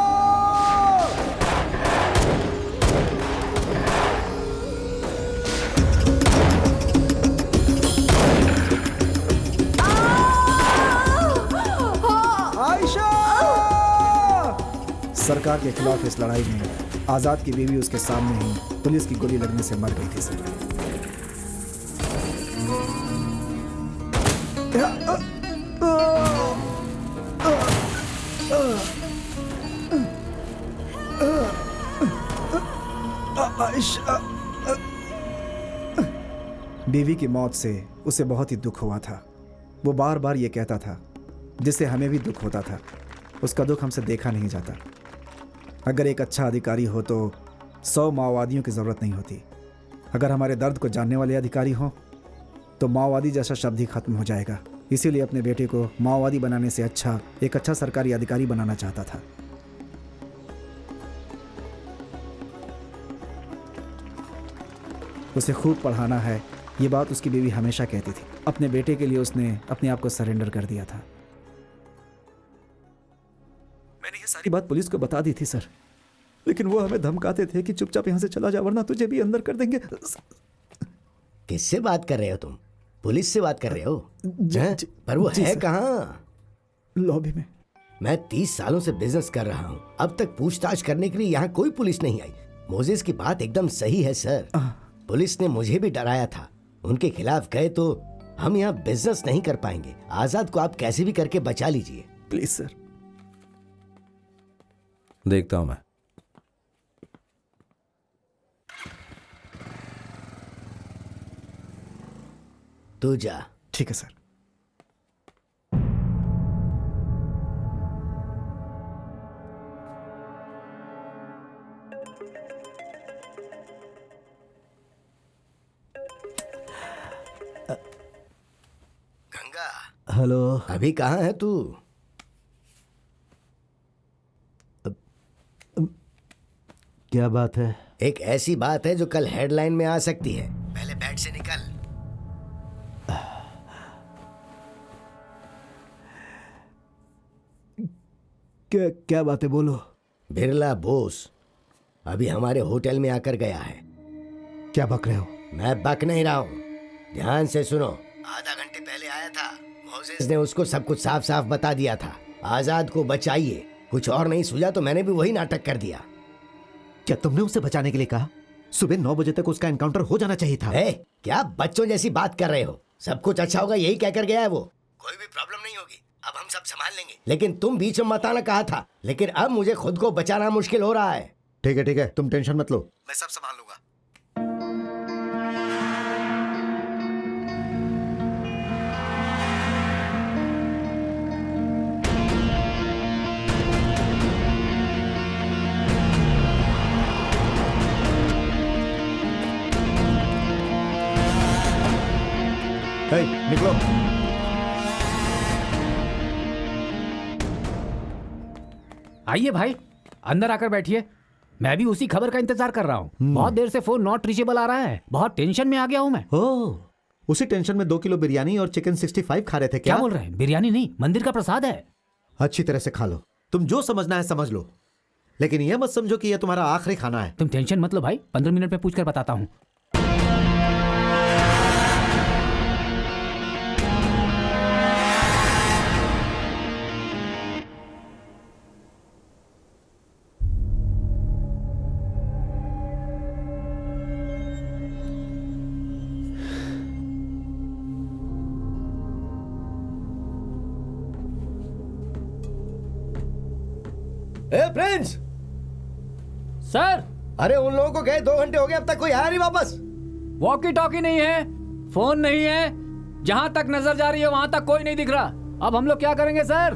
आयशा! सरकार के खिलाफ इस लड़ाई में आज़ाद की बीवी उसके सामने ही पुलिस की गोली लगने से मर गई थी सर। बीवी की मौत से उसे बहुत ही दुख हुआ था। वो बार बार ये कहता था, जिससे हमें भी दुख होता था। उसका दुख हमसे देखा नहीं जाता। अगर एक अच्छा अधिकारी हो तो 100 माओवादियों की ज़रूरत नहीं होती। अगर हमारे दर्द को जानने वाले अधिकारी हों तो माओवादी जैसा शब्द ही खत्म हो जाएगा। इसीलिए अपने बेटे को माओवादी बनाने से अच्छा एक अच्छा सरकारी अधिकारी बनाना चाहता था। उसे खूब पढ़ाना है, ये बात उसकी बीवी हमेशा कहती थी। अपने बेटे के लिए उसने अपने आप को सरेंडर कर दिया था। मैंने ये सारी बात पुलिस को बता दी थी सर, लेकिन वो हमें धमकाते थे कि चुपचाप यहाँ से चला जा वरना तुझे भी अंदर कर देंगे। किससे बात कर रहे हो तुम? पुलिस से बात कर रहे हो? पर वो है कहाँ? लॉबी में। मैं 30 सालों से बिजनेस कर रहा हूँ, अब तक पूछताछ करने के लिए यहाँ कोई पुलिस नहीं आई। मोजेस की बात एकदम सही है सर। पुलिस ने मुझे भी डराया था। उनके खिलाफ गए तो हम यहाँ बिजनेस नहीं कर पाएंगे। आजाद को आप कैसे भी करके बचा लीजिए प्लीज सर। देखता हूं मैं। तू जा। ठीक है सर। गंगा। हेलो। अभी कहाँ है तू? क्या बात है? एक ऐसी बात है जो कल हेडलाइन में आ सकती है। पहले बेड से निकल। क्या बात है, बोलो। बिरला बोस अभी हमारे होटल में आकर गया है। क्या बक रहे हो? मैं बक नहीं रहा हूँ, ध्यान से सुनो। आधा घंटे पहले आया था। मोजेस ने उसको सब कुछ साफ साफ बता दिया था। आजाद को बचाइए। कुछ और नहीं सूझा तो मैंने भी वही नाटक कर दिया। क्या तुमने उसे बचाने के लिए कहा? सुबह 9 बजे तक उसका एनकाउंटर हो जाना चाहिए था। क्या बच्चों जैसी बात कर रहे हो? सब कुछ अच्छा होगा यही कहकर गया है वो। कोई भी प्रॉब्लम नहीं होगी, अब हम सब संभाल लेंगे। लेकिन तुम बीच में मत आना कहा था, लेकिन अब मुझे खुद को बचाना मुश्किल हो रहा है। ठीक है, तुम टेंशन मत लो, मैं सब संभाल लूंगा। निकलो। आइए भाई, अंदर आकर बैठिए। मैं भी उसी खबर का इंतजार कर रहा हूँ। बहुत देर से फोन नॉट रीचेबल आ रहा है। बहुत टेंशन में आ गया हूँ मैं। ओह, उसी टेंशन में 2 किलो बिरयानी और चिकन 65 खा रहे थे क्या बोल रहे हैं? बिरयानी नहीं, मंदिर का प्रसाद है। अच्छी तरह से खा लो। तुम जो समझना है समझ लो, लेकिन यह मत समझो कि यह तुम्हारा आखिरी खाना है। तुम टेंशन मत लो भाई, 15 मिनट में पूछ कर बताता हूँ। ए प्रिंस! सर! अरे उन लोगों को गए 2 घंटे हो गए, अब तक कोई आया नहीं वापस। वॉकी टॉकी नहीं है, फोन नहीं है, जहां तक नजर जा रही है वहां तक कोई नहीं दिख रहा। अब हम लोग क्या करेंगे सर?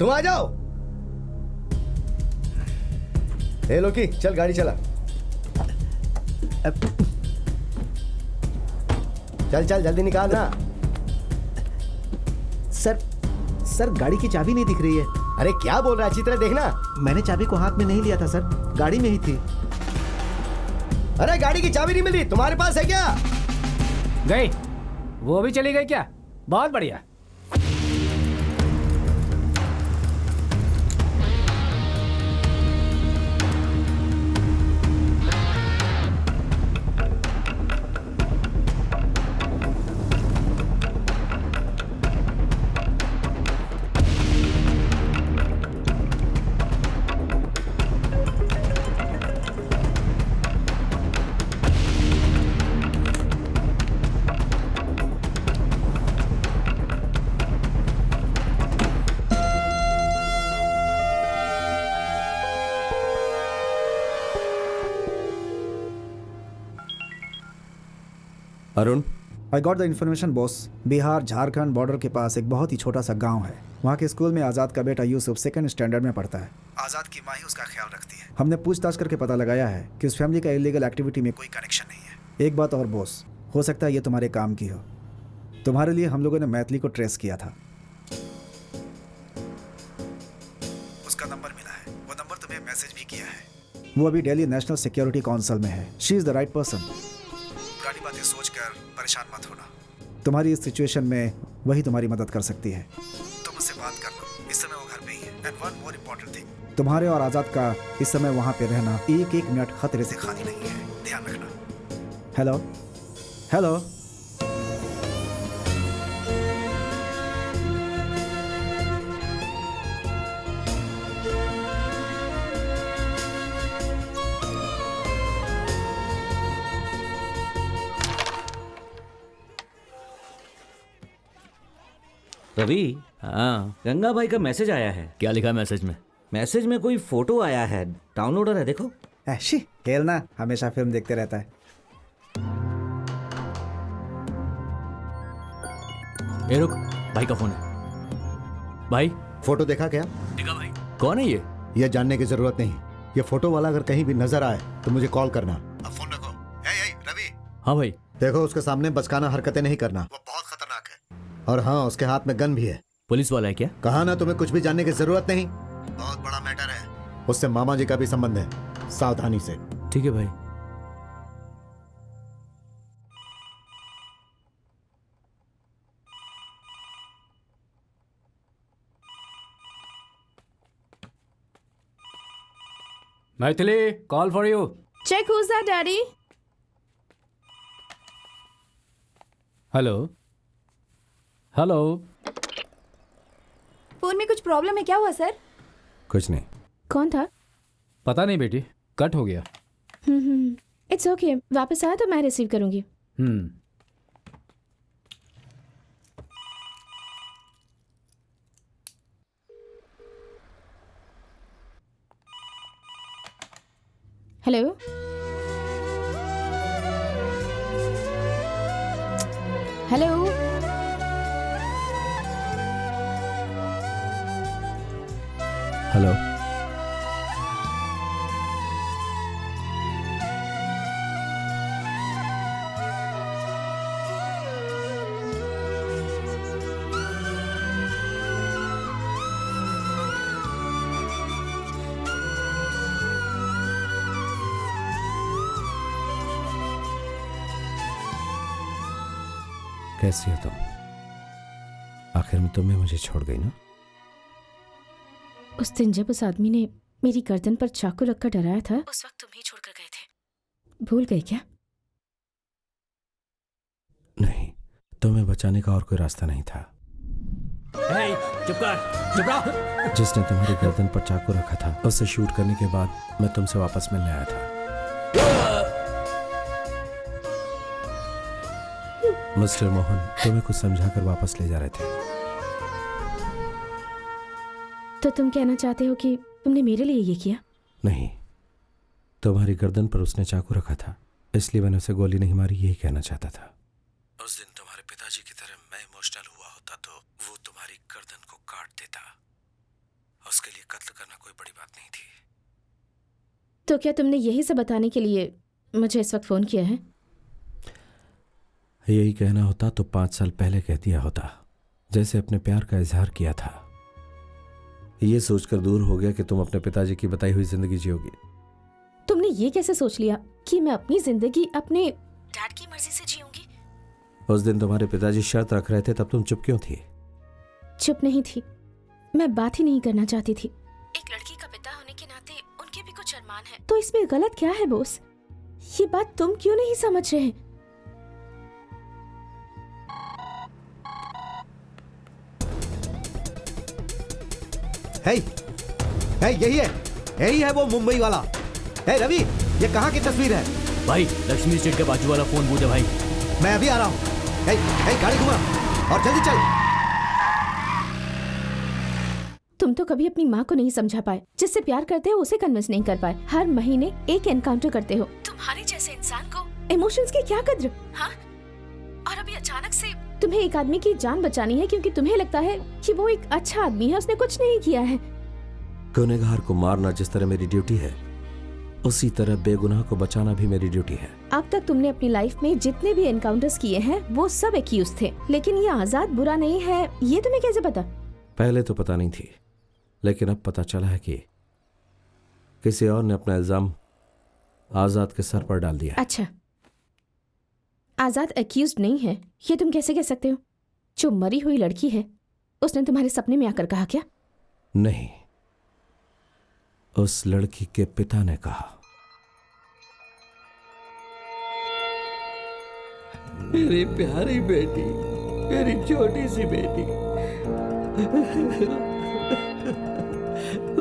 तुम आ जाओ। ए लोकी, चल गाड़ी चला। चल चल जल्दी निकाल ना। सर गाड़ी की चाबी नहीं दिख रही है। अरे क्या बोल रहा है, अच्छी तरह देखना। मैंने चाबी को हाथ में नहीं लिया था सर, गाड़ी में ही थी। अरे गाड़ी की चाबी नहीं मिली, तुम्हारे पास है क्या? गई, वो भी चली गई क्या? बहुत बढ़िया। Arun, I got the information boss. Bihar Jharkhand border के पास एक बहुत ही छोटा सा गांव है। वहाँ के स्कूल में आज़ाद का बेटा यूसुफ 2nd स्टैंडर्ड में पढ़ता है। आज़ाद की माँ ही उसका ख्याल रखती है। हमने पूछताछ करके पता लगाया है कि उस फैमिली का इलीगल एक्टिविटी में कोई कनेक्शन नहीं है। एक बात और बॉस, हो सकता है ये तुम्हारे काम की हो। तुम्हारे लिए हम लोगों ने मैथिली को ट्रेस किया था। उसका नंबर मिला है, वो नंबर तुम्हें मैसेज भी किया है। वो अभी दिल्ली नेशनल सिक्योरिटी काउंसिल में है। She is the right person. पुरानी बातें सोचकर परेशान मत होना। तुम्हारी इस सिचुएशन में वही तुम्हारी मदद कर सकती है। तुम उससे बात कर लो, इस समय वो घर पे ही है। And one more important thing, तुम्हारे और आज़ाद का इस समय वहाँ पे रहना 1-1 मिनट खतरे से खाली नहीं है, ध्यान रखना। Hello hello. रवि, हाँ, गंगा भाई का मैसेज आया है। क्या लिखा मैसेज में? मैसेज में कोई फोटो आया है, डाउनलोडर है, देखो। ऐशी खेलना, हमेशा फिल्म देखते रहता है। ए रुक, भाई का फोन है। भाई फोटो देखा क्या? देखा भाई। कौन है ये? यह जानने की जरूरत नहीं। ये फोटो वाला अगर कहीं भी नजर आए तो मुझे कॉल करना। अब फोन रखो। रवि। हाँ भाई। देखो, उसके सामने बचकाना हरकतें नहीं करना, वो बहुत खतरनाक है। और हाँ, उसके हाथ में गन भी है। पुलिस वाला है क्या? कहा ना, तुम्हें कुछ भी जानने की जरूरत नहीं। बहुत बड़ा मैटर है। उससे मामा जी का भी संबंध है, सावधानी से। ठीक है भाई। Maithili, call for you. Check who's that, Daddy? Hello hello. Phone में कुछ प्रॉब्लम है, क्या हुआ सर? कुछ नहीं। कौन था? पता नहीं बेटी, कट हो गया। इट्स ओके, वापस आया तो मैं रिसीव करूंगी। हेलो। हेलो। हेलो। कैसी हो तुम? आखिर में तुम्हें मुझे छोड़ गई ना? उस दिन जब उस आदमी ने मेरी गर्दन पर चाकू रखकर डराया था, उस वक्त तुम ही छोड़कर गए थे। भूल गए क्या? नहीं, तुम्हें बचाने का और कोई रास्ता नहीं था। चुप कर, चुप रहो। जिसने तुम्हारी गर्दन पर चाकू रखा था, उसे शूट करने के बाद मैं तुमसे वापस मिलने आया था। मिस्टर मोहन तुम्हें कुछ समझाकर वापस ले जा रहे थे। तो तुम कहना चाहते हो कि तुमने मेरे लिए ये किया? नहीं, तुम्हारी गर्दन पर उसने चाकू रखा था, इसलिए मैंने उसे गोली नहीं मारी, यही कहना चाहता था। उस दिन तुम्हारे पिताजी की तरह मैं इमोशनल हुआ होता तो वो तुम्हारी गर्दन को काट देता। उसके लिए कत्ल करना कोई बड़ी बात नहीं थी। तो क्या तुमने यही सब बताने के लिए मुझे इस वक्त फोन किया है? यही कहना होता तो 5 साल पहले कह दिया होता, जैसे अपने प्यार का इजहार किया था। ये सोचकर दूर हो गया कि तुम अपने पिताजी की बताई हुई जिंदगी जियोगी। तुमने ये कैसे सोच लिया कि मैं अपनी जिंदगी अपने डैड की मर्जी से जीऊंगी? उस दिन तुम्हारे पिताजी शर्त रख रहे थे, तब तुम चुप क्यों थी? चुप नहीं थी, मैं बात ही नहीं करना चाहती थी। एक लड़की का पिता होने के नाते उनके भी कुछ अरमान है। तो इसमें गलत क्या है बॉस? ये बात तुम क्यों नहीं समझ रहे? यही है वो मुंबई वाला। रवि, ये कहाँ की तस्वीर है? भाई, लक्ष्मी स्ट्रीट के बाजू वाला फोन बूथ है भाई। मैं अभी आ रहा हूँ। गाड़ी घुमा और जल्दी चल। तुम तो कभी अपनी माँ को नहीं समझा पाए। जिससे प्यार करते हो उसे कन्विंस नहीं कर पाए। हर महीने एक एनकाउंटर करते हो। तुम्हारे जैसे इंसान को इमोशंस की क्या कद्र? हाँ? और अभी अचानक से तुम्हें एक आदमी की जान बचानी है क्योंकि तुम्हें लगता है कि वो एक अच्छा आदमी है, उसने कुछ नहीं किया है। गुनहगार को मारना जिस तरह मेरी ड्यूटी है, उसी तरह बेगुनाह को बचाना भी मेरी ड्यूटी है। अब तक तुमने अपनी लाइफ में जितने भी एनकाउंटर्स किए हैं वो सब एक्यूज थे, लेकिन ये आजाद बुरा नहीं है, ये तुम्हें कैसे पता? पहले तो पता नहीं थी, लेकिन अब पता चला है कि किसी और ने अपना इल्जाम आजाद के सर पर डाल दिया। अच्छा, आजाद एक्यूज नहीं है, ये तुम कैसे कह सकते हो? जो मरी हुई लड़की है उसने तुम्हारे सपने में आकर कहा क्या? नहीं, उस लड़की के पिता ने कहा। मेरी प्यारी बेटी, मेरी छोटी सी बेटी,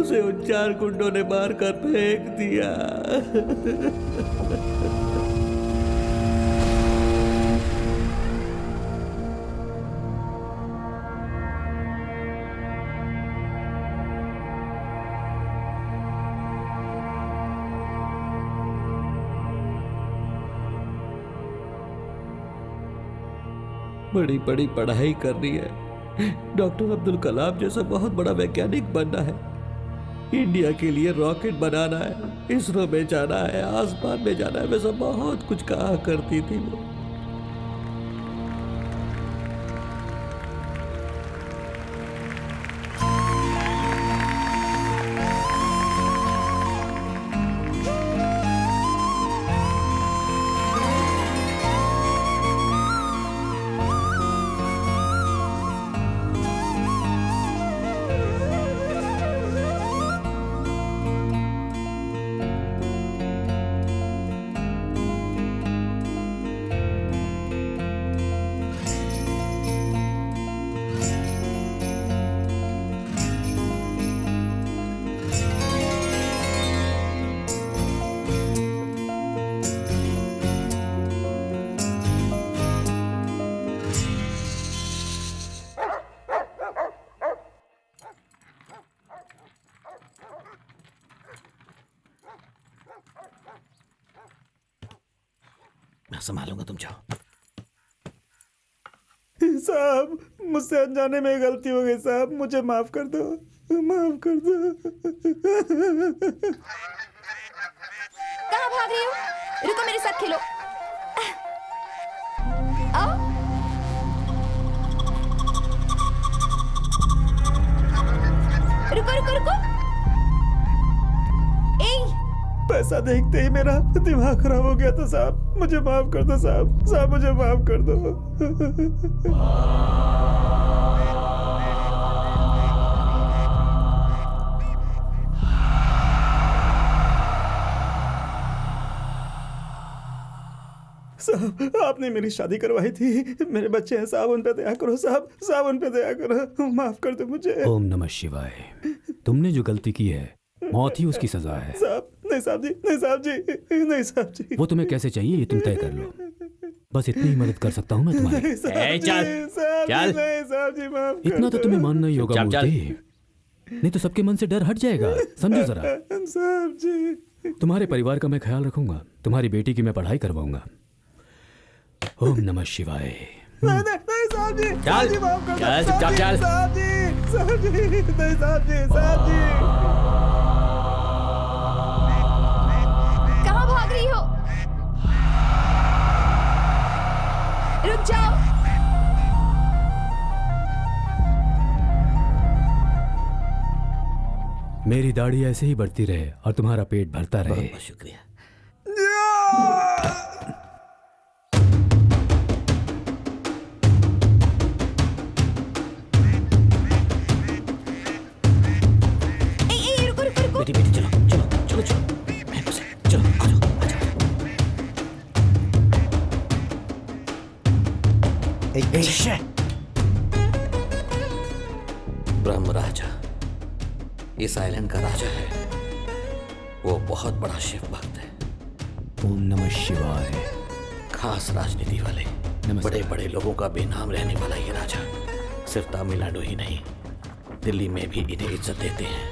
उसे उन 4 गुंडों ने मारकर फेंक दिया। बड़ी बड़ी पढ़ाई करनी है, डॉक्टर अब्दुल कलाम जैसा बहुत बड़ा वैज्ञानिक बनना है, इंडिया के लिए रॉकेट बनाना है, इसरो में जाना है, आसमान में जाना है, वैसा बहुत कुछ कहा करती थी वो। मैं संभालूंगा, तुम जाओ। साहब, मुझसे अनजाने में गलती हो गई साहब, मुझे माफ कर दो, माफ कर दो। कहाँ भाग रही हो? रुको, मेरे साथ खेलो। आओ। रुको रुको रुको। ऐसा देखते ही मेरा दिमाग खराब हो गया था साहब। मुझे माफ कर दो साहब, साहब मुझे माफ कर दो। साहब आपने मेरी शादी करवाई थी, मेरे बच्चे हैं साहब, उन पे दया करो साहब, साहब उन पे दया करो, माफ कर दो मुझे। ओम नमः शिवाय। तुमने जो गलती की है मौत ही उसकी सजा है। साहब नहीं साहब जी, नहीं साहब जी, नहीं साहब जी। वो तुम्हें कैसे चाहिए ये तुम तय कर लो, बस इतनी ही मदद कर सकता हूँ मैं तुम्हारी। इतना तो तुम्हें मानना ही होगा मूर्ति, नहीं तो सबके मन से डर हट जाएगा, समझो जरा। साहब जी तुम्हारे परिवार का मैं ख्याल रखूंगा, तुम्हारी बेटी की मैं पढ़ाई करवाऊंगा। ओम नमः शिवाय। नहीं साहब जी, चल जी माफ कर दो चल साहब जी, चल साहब जी, साहब जी, नहीं साहब जी, साहब जी। कहाँ भाग रही हो? रुक जाओ। मेरी दाढ़ी ऐसे ही बढ़ती रहे और तुम्हारा पेट भरता रहे। बहुत शुक्रिया। बेटी बेटी चलो चलो चलो चलो, मैं बस चलो आ जाओ आ जाओ। ब्रह्म राजा इस आइलैंड का राजा है, वो बहुत बड़ा शिव भक्त है। ओम नमः शिवाय। खास राजनीति वाले बड़े बड़े लोगों का बेनाम रहने वाला ये राजा सिर्फ तमिलनाडु ही नहीं, दिल्ली में भी इन्हें इज्जत देते हैं।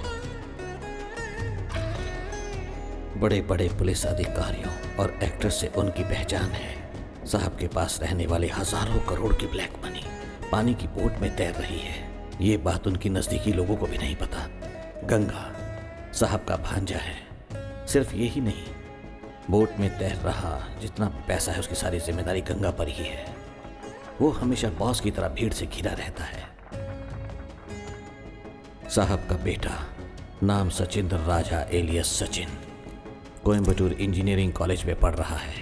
बड़े बड़े पुलिस अधिकारियों और एक्टर से उनकी पहचान है। साहब के पास रहने वाले हजारों करोड़ की ब्लैक मनी पानी की बोट में तैर रही है। ये बात उनकी नजदीकी लोगों को भी नहीं पता। गंगा साहब का भांजा है। सिर्फ ये ही नहीं, बोट में तैर रहा जितना पैसा है उसकी सारी जिम्मेदारी गंगा पर ही है। वो हमेशा बॉस की तरह भीड़ से घिरा रहता है। साहब का बेटा नाम Sachindra Raja alias Sachin Coimbatore engineering college में पढ़ रहा है।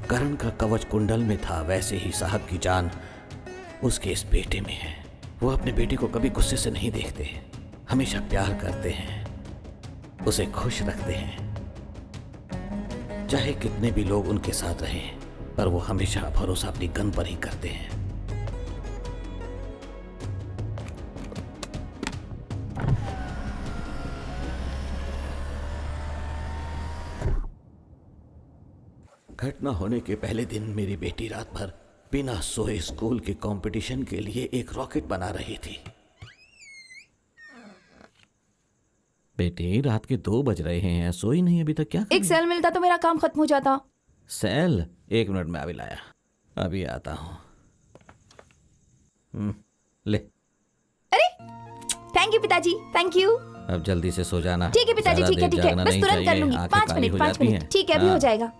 करण का कवच कुंडल में था, वैसे ही साहब की जान उसके इस बेटे में है। वो अपने बेटे को कभी गुस्से से नहीं देखते, हमेशा प्यार करते हैं, उसे खुश रखते हैं। चाहे कितने भी लोग उनके साथ रहें, पर वो हमेशा भरोसा अपनी गन पर ही करते हैं। घटना होने के पहले दिन मेरी बेटी रात भर बिना सोए स्कूल के कंपटीशन के लिए एक रॉकेट बना रही थी। बेटी रात के 2 बज रहे हैं, सोई नहीं अभी तक? क्या एक सेल मिलता तो मेरा काम खत्म हो जाता। सेल? 1 मिनट में अभी लाया, अभी आता हूं। ले। अरे थैंक यू पिताजी, थैंक यू। अब जल्दी से सो जाना। ठीक है पिताजी, ठीक है ठीक है, बस तुरंत कर लूंगी। 5 मिनट। ठीक है अभी हो जाएगा।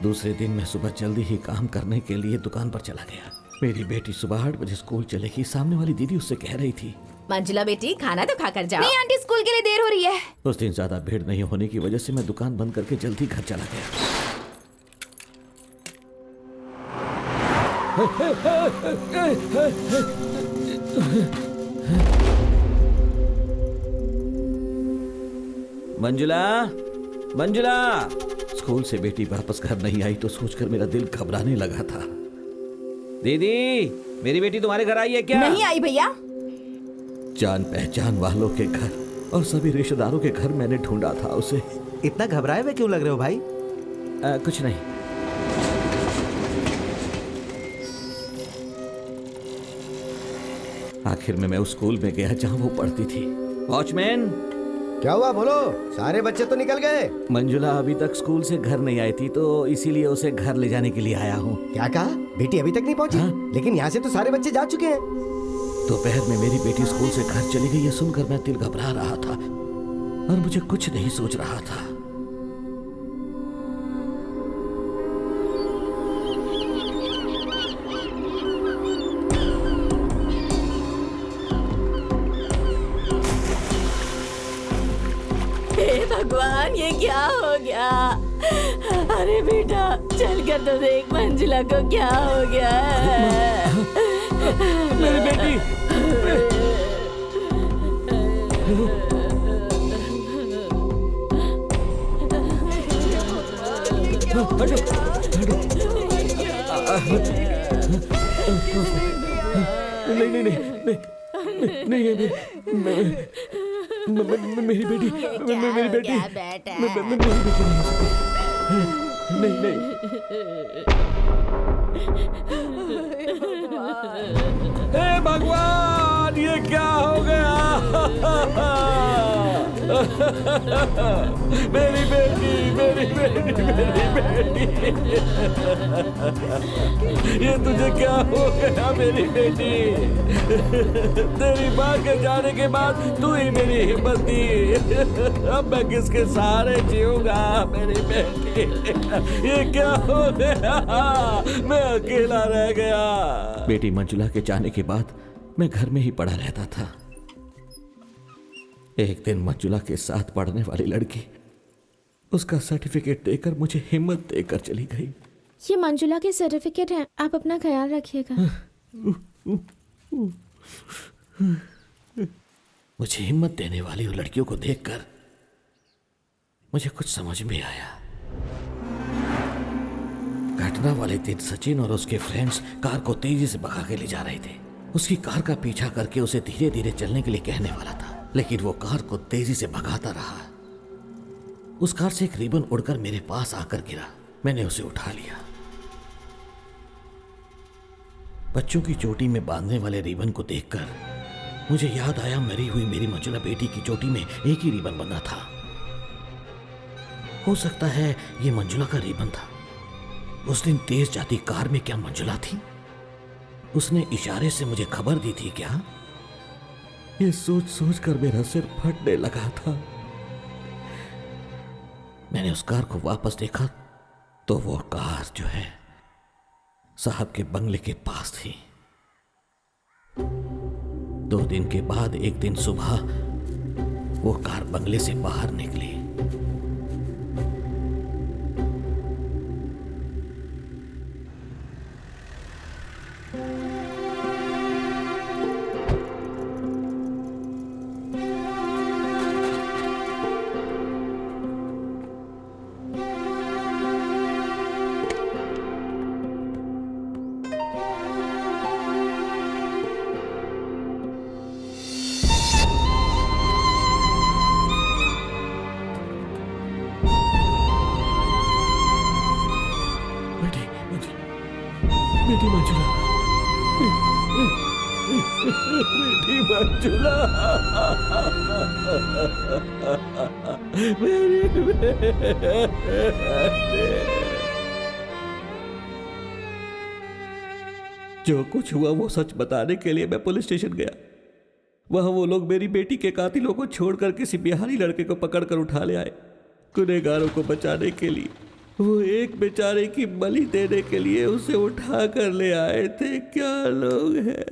दूसरे दिन मैं सुबह जल्दी ही काम करने के लिए दुकान पर चला गया। मेरी बेटी सुबह 8 बजे स्कूल चलेगी। सामने वाली दीदी उससे कह रही थी, मंजुला बेटी खाना तो खा कर जाओ। नहीं आंटी, स्कूल के लिए देर हो रही है। उस दिन ज्यादा भीड़ नहीं होने की वजह से मैं दुकान बंद करके जल्दी घर चला गया। मंजुला, मंजुला। स्कूल से बेटी वापस घर नहीं आई तो सोचकर मेरा दिल घबराने लगा था। दीदी, मेरी बेटी तुम्हारे घर आई है क्या? नहीं आई भैया। जान पहचान वालों के घर और सभी रिश्तेदारों के घर मैंने ढूंढा था उसे। इतना घबराए हुए क्यों लग रहे हो भाई? कुछ नहीं। आखिर में मैं उस स्कूल में गया जहां वो पढ़ती थी। वॉचमैन। क्या हुआ बोलो? सारे बच्चे तो निकल गए। मंजुला अभी तक स्कूल से घर नहीं आई थी तो इसीलिए उसे घर ले जाने के लिए आया हूँ। क्या कहा? बेटी अभी तक नहीं पहुंची? हाँ? लेकिन यहाँ से तो सारे बच्चे जा चुके हैं। दोपहर में मेरी बेटी स्कूल से घर चली गई, ये सुनकर मैं दिल घबरा रहा था और मुझे कुछ नहीं सोच रहा था। हे भगवान, ये क्या हो गया? अरे बेटा चल कर तो देख मंजुला को क्या हो गया है। मेरी बेटी। नहीं नहीं नहीं नहीं मेरी बेटी, मेरी बेटी, नहीं नहीं। हे भगवान, ये क्या हो गया? मेरी बेटी, मेरी बेटी, मेरी बेटी, ये तुझे क्या हो गया मेरी बेटी? तेरी माँ के जाने के बाद तू ही मेरी हिम्मत दी। अब मैं किसके सहारे जीऊंगा मेरी बेटी? ये क्या हो गया? मैं अकेला रह गया। बेटी मंजुला के जाने के बाद मैं घर में ही पड़ा रहता था। एक दिन मंजुला के साथ पढ़ने वाली लड़की उसका सर्टिफिकेट देकर मुझे हिम्मत देकर चली गई। ये मंजुला के सर्टिफिकेट हैं, आप अपना ख्याल रखिएगा। मुझे हिम्मत देने वाली उन लड़कियों को देखकर मुझे कुछ समझ में आया। घटना वाले दिन सचिन और उसके फ्रेंड्स कार को तेजी से भगा के ले जा रहे थे। उसकी कार का पीछा करके उसे धीरे धीरे चलने के लिए कहने वाला था, लेकिन वो कार को तेजी से भगाता रहा। उस कार से एक रिबन उड़कर मेरे पास आकर गिरा। मैंने उसे उठा लिया। बच्चों की चोटी में बांधने वाले रिबन को देखकर मुझे याद आया मरी हुई मेरी मंजुला बेटी की चोटी में एक ही रिबन बंधा था। हो सकता है ये मंजुला का रिबन था। उस दिन तेज जाती कार में क्या मंजुला थी? उसने इशारे से मुझे खबर दी थी क्या? ये सोच सोच कर मेरा सिर फटने लगा था। मैंने उस कार को वापस देखा तो वो कार जो है साहब के बंगले के पास थी। 2 दिन के बाद एक दिन सुबह वो कार बंगले से बाहर निकली। बेटी मंजुला, बेटी मंजुला, मेरी जो कुछ हुआ वो सच बताने के लिए मैं पुलिस स्टेशन गया। वहां वो लोग मेरी बेटी के कातिलों को छोड़कर किसी बिहारी लड़के को पकड़कर उठा ले आए। गुनहगारों को बचाने के लिए वो एक बेचारे की बलि देने के लिए उसे उठा कर ले आए थे। क्या लोग हैं।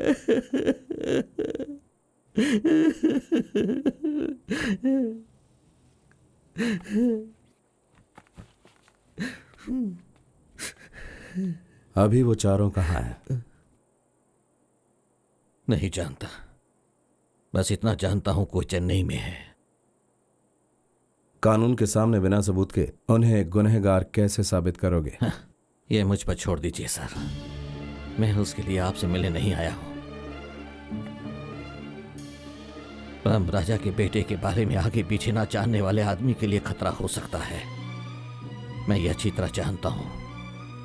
अभी वो चारों कहाँ हैं? नहीं जानता, बस इतना जानता हूं कोई चेन्नई में है। कानून के सामने बिना सबूत के उन्हें गुनहगार कैसे साबित करोगे? ये मुझ पर छोड़ दीजिए सर, मैं उसके लिए आपसे मिलने नहीं आया हूं। राम राजा के बेटे के बारे में आगे पीछे ना जानने वाले आदमी के लिए खतरा हो सकता है। मैं ये अच्छी तरह जानता हूं।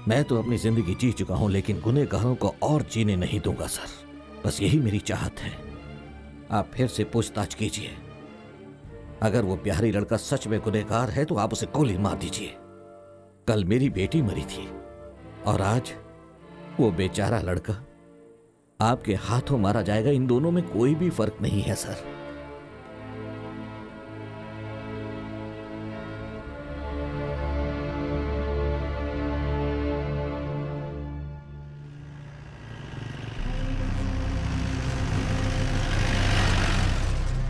मैं तो अपनी जिंदगी जी चुका हूं, लेकिन गुनहगारों को और जीने नहीं दूंगा सर। बस यही मेरी चाहत है। आप फिर से पूछताछ कीजिए। अगर वो बिहारी लड़का सच में गुनहगार है तो आप उसे गोली मार दीजिए। कल मेरी बेटी मरी थी और आज वो बेचारा लड़का आपके हाथों मारा जाएगा। इन दोनों में कोई भी फर्क नहीं है सर।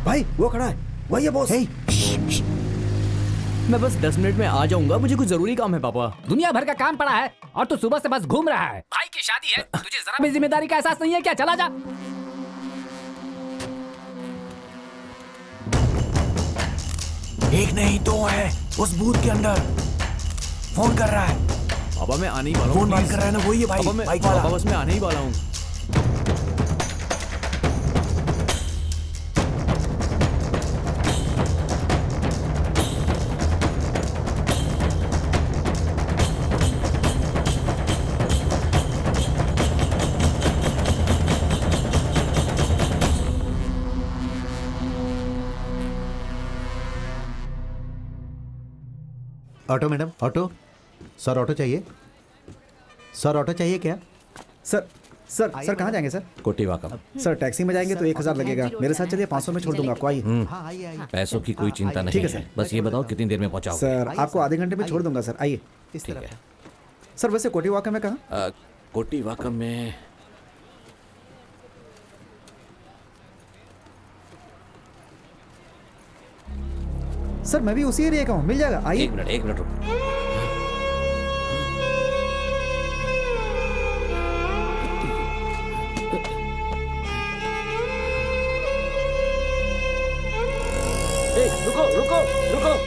भाई वो खड़ा है, वही है बॉस। मैं बस 10 मिनट में आ जाऊंगा, मुझे कुछ जरूरी काम है पापा। दुनिया भर का काम पड़ा है और तू सुबह से बस घूम रहा है। भाई की शादी है, तुझे जरा भी जिम्मेदारी का एहसास नहीं है क्या? चला जा। एक नहीं दो है उस बूथ के अंदर। फोन कर रहा है। पापा मैं आने ही वाला हूँ। फोन बात कर रहा है ना, वही है भाई। बाइक वाला। पापा बस मैं आने ही वाला हूँ। Auto madam, auto. Sir auto चाहिए? सर ऑटो चाहिए क्या? सर सर सर कहाँ जाएंगे सर? कोटीवाकम। सर टैक्सी में जाएंगे तो 1000 लगेगा। मेरे साथ चलिए, 500 में छोड़ दूंगा आपको। आइए। पैसों की कोई चिंता नहीं ठीक है सर। बस ये बताओ कितनी देर में पहुंचाओगे? सर आपको आधे घंटे में छोड़ दूंगा सर। आइए। ठीक है। सर वैसे कोटीवाकम में कहाँ? कोटीवाकम में सर मैं भी उसी एरिया का हूँ, मिल जाएगा। आइए। एक मिनट रुको। रुको रुको रुको।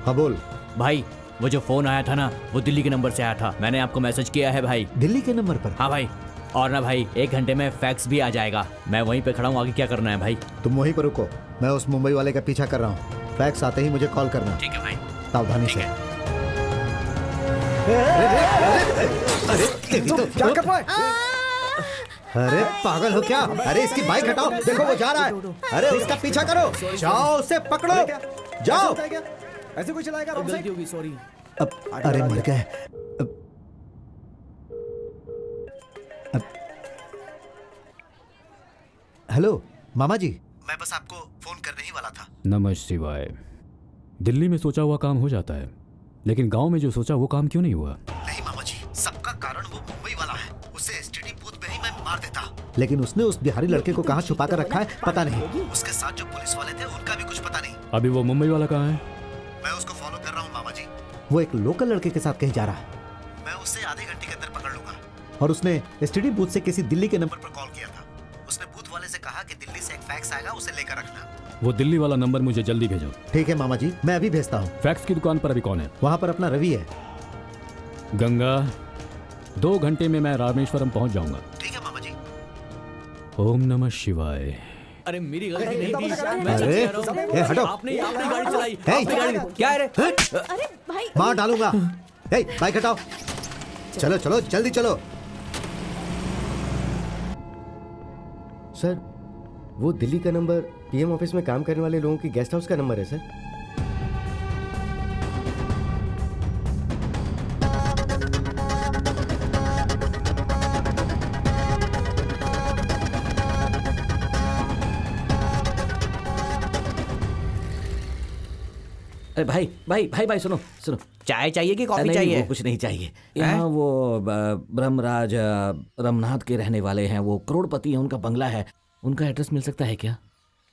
हाँ बोल भाई वो जो फोन आया था ना, वो दिल्ली के नंबर से आया था। मैंने आपको मैसेज किया है भाई। दिल्ली के नंबर पर? हाँ भाई। और ना भाई 1 घंटे में फैक्स भी आ जाएगा। मैं वहीं पे खड़ा हूँ, आगे क्या करना है भाई? तुम वहीं पर रुको, मैं उस मुंबई वाले का पीछा कर रहा हूँ। फैक्स आते ही मुझे कॉल करना। ठीक है भाई। सावधानी से। क्या कर रहा है? अरे पागल हो क्या? अरे इसकी बाइक हटाओ, देखो वो जा रहा है। अरे उसका पीछा करो, जाओ उसे पकड़ो, जाओ। ऐसे कोई चलाएगा? गलती होगी, सॉरी। अरे मर गए। हेलो मामा जी, मैं बस आपको फोन करने ही वाला था। नमः शिवाय। दिल्ली में सोचा हुआ काम हो जाता है, लेकिन गांव में जो सोचा वो काम क्यों नहीं हुआ? नहीं मामा जी, सबका कारण वो मुंबई वाला है। उसे एसटीडी बूथ में ही मैं मार देता, लेकिन उसने उस बिहारी लड़के को कहाँ छुपा कर रखा है पता नहीं। उसके साथ जो पुलिस वाले थे उनका भी कुछ पता नहीं। अभी वो मुंबई वाला कहाँ है? मैं उसको फॉलो कर रहा हूँ मामा जी। वो एक लोकल लड़के के साथ कहीं जा रहा है। मैं उसे आधे घंटे के अंदर पकड़ लूंगा। और उसने एसटीडी बूथ से किसी दिल्ली के नंबर पर कॉल किया था। उसने बूथ वाले से कहा कि दिल्ली से एक फैक्स आएगा, उसे लेकर रखना। वो दिल्ली वाला नंबर मुझे जल्दी भेजो। ठीक है मामा जी, मैं अभी भेजता हूँ। फैक्स की दुकान पर अभी कौन है? वहाँ पर अपना रवि है। गंगा, 2 घंटे में मैं रामेश्वरम पहुंच जाऊंगा। ठीक है मामा जी। ओम नमः शिवाय। अरे मेरी गलती नहीं थी। अरे ए, हटो। आपने गाड़ी चलाई। हे, आपने गाड़ी क्या है रे? अरे भाई मार डालूंगा। हे, बाइक हटाओ। चलो चलो जल्दी चलो। सर वो दिल्ली का नंबर पीएम ऑफिस में काम करने वाले लोगों की गेस्ट हाउस का नंबर है सर। अरे भाई भाई भाई भाई सुनो सुनो। चाय चाहिए कि कॉफी नहीं, चाहिए? वो कुछ नहीं चाहिए। यहाँ वो ब्रह्मराज रमनाथ के रहने वाले हैं, वो करोड़पति हैं, उनका बंगला है। उनका एड्रेस मिल सकता है क्या?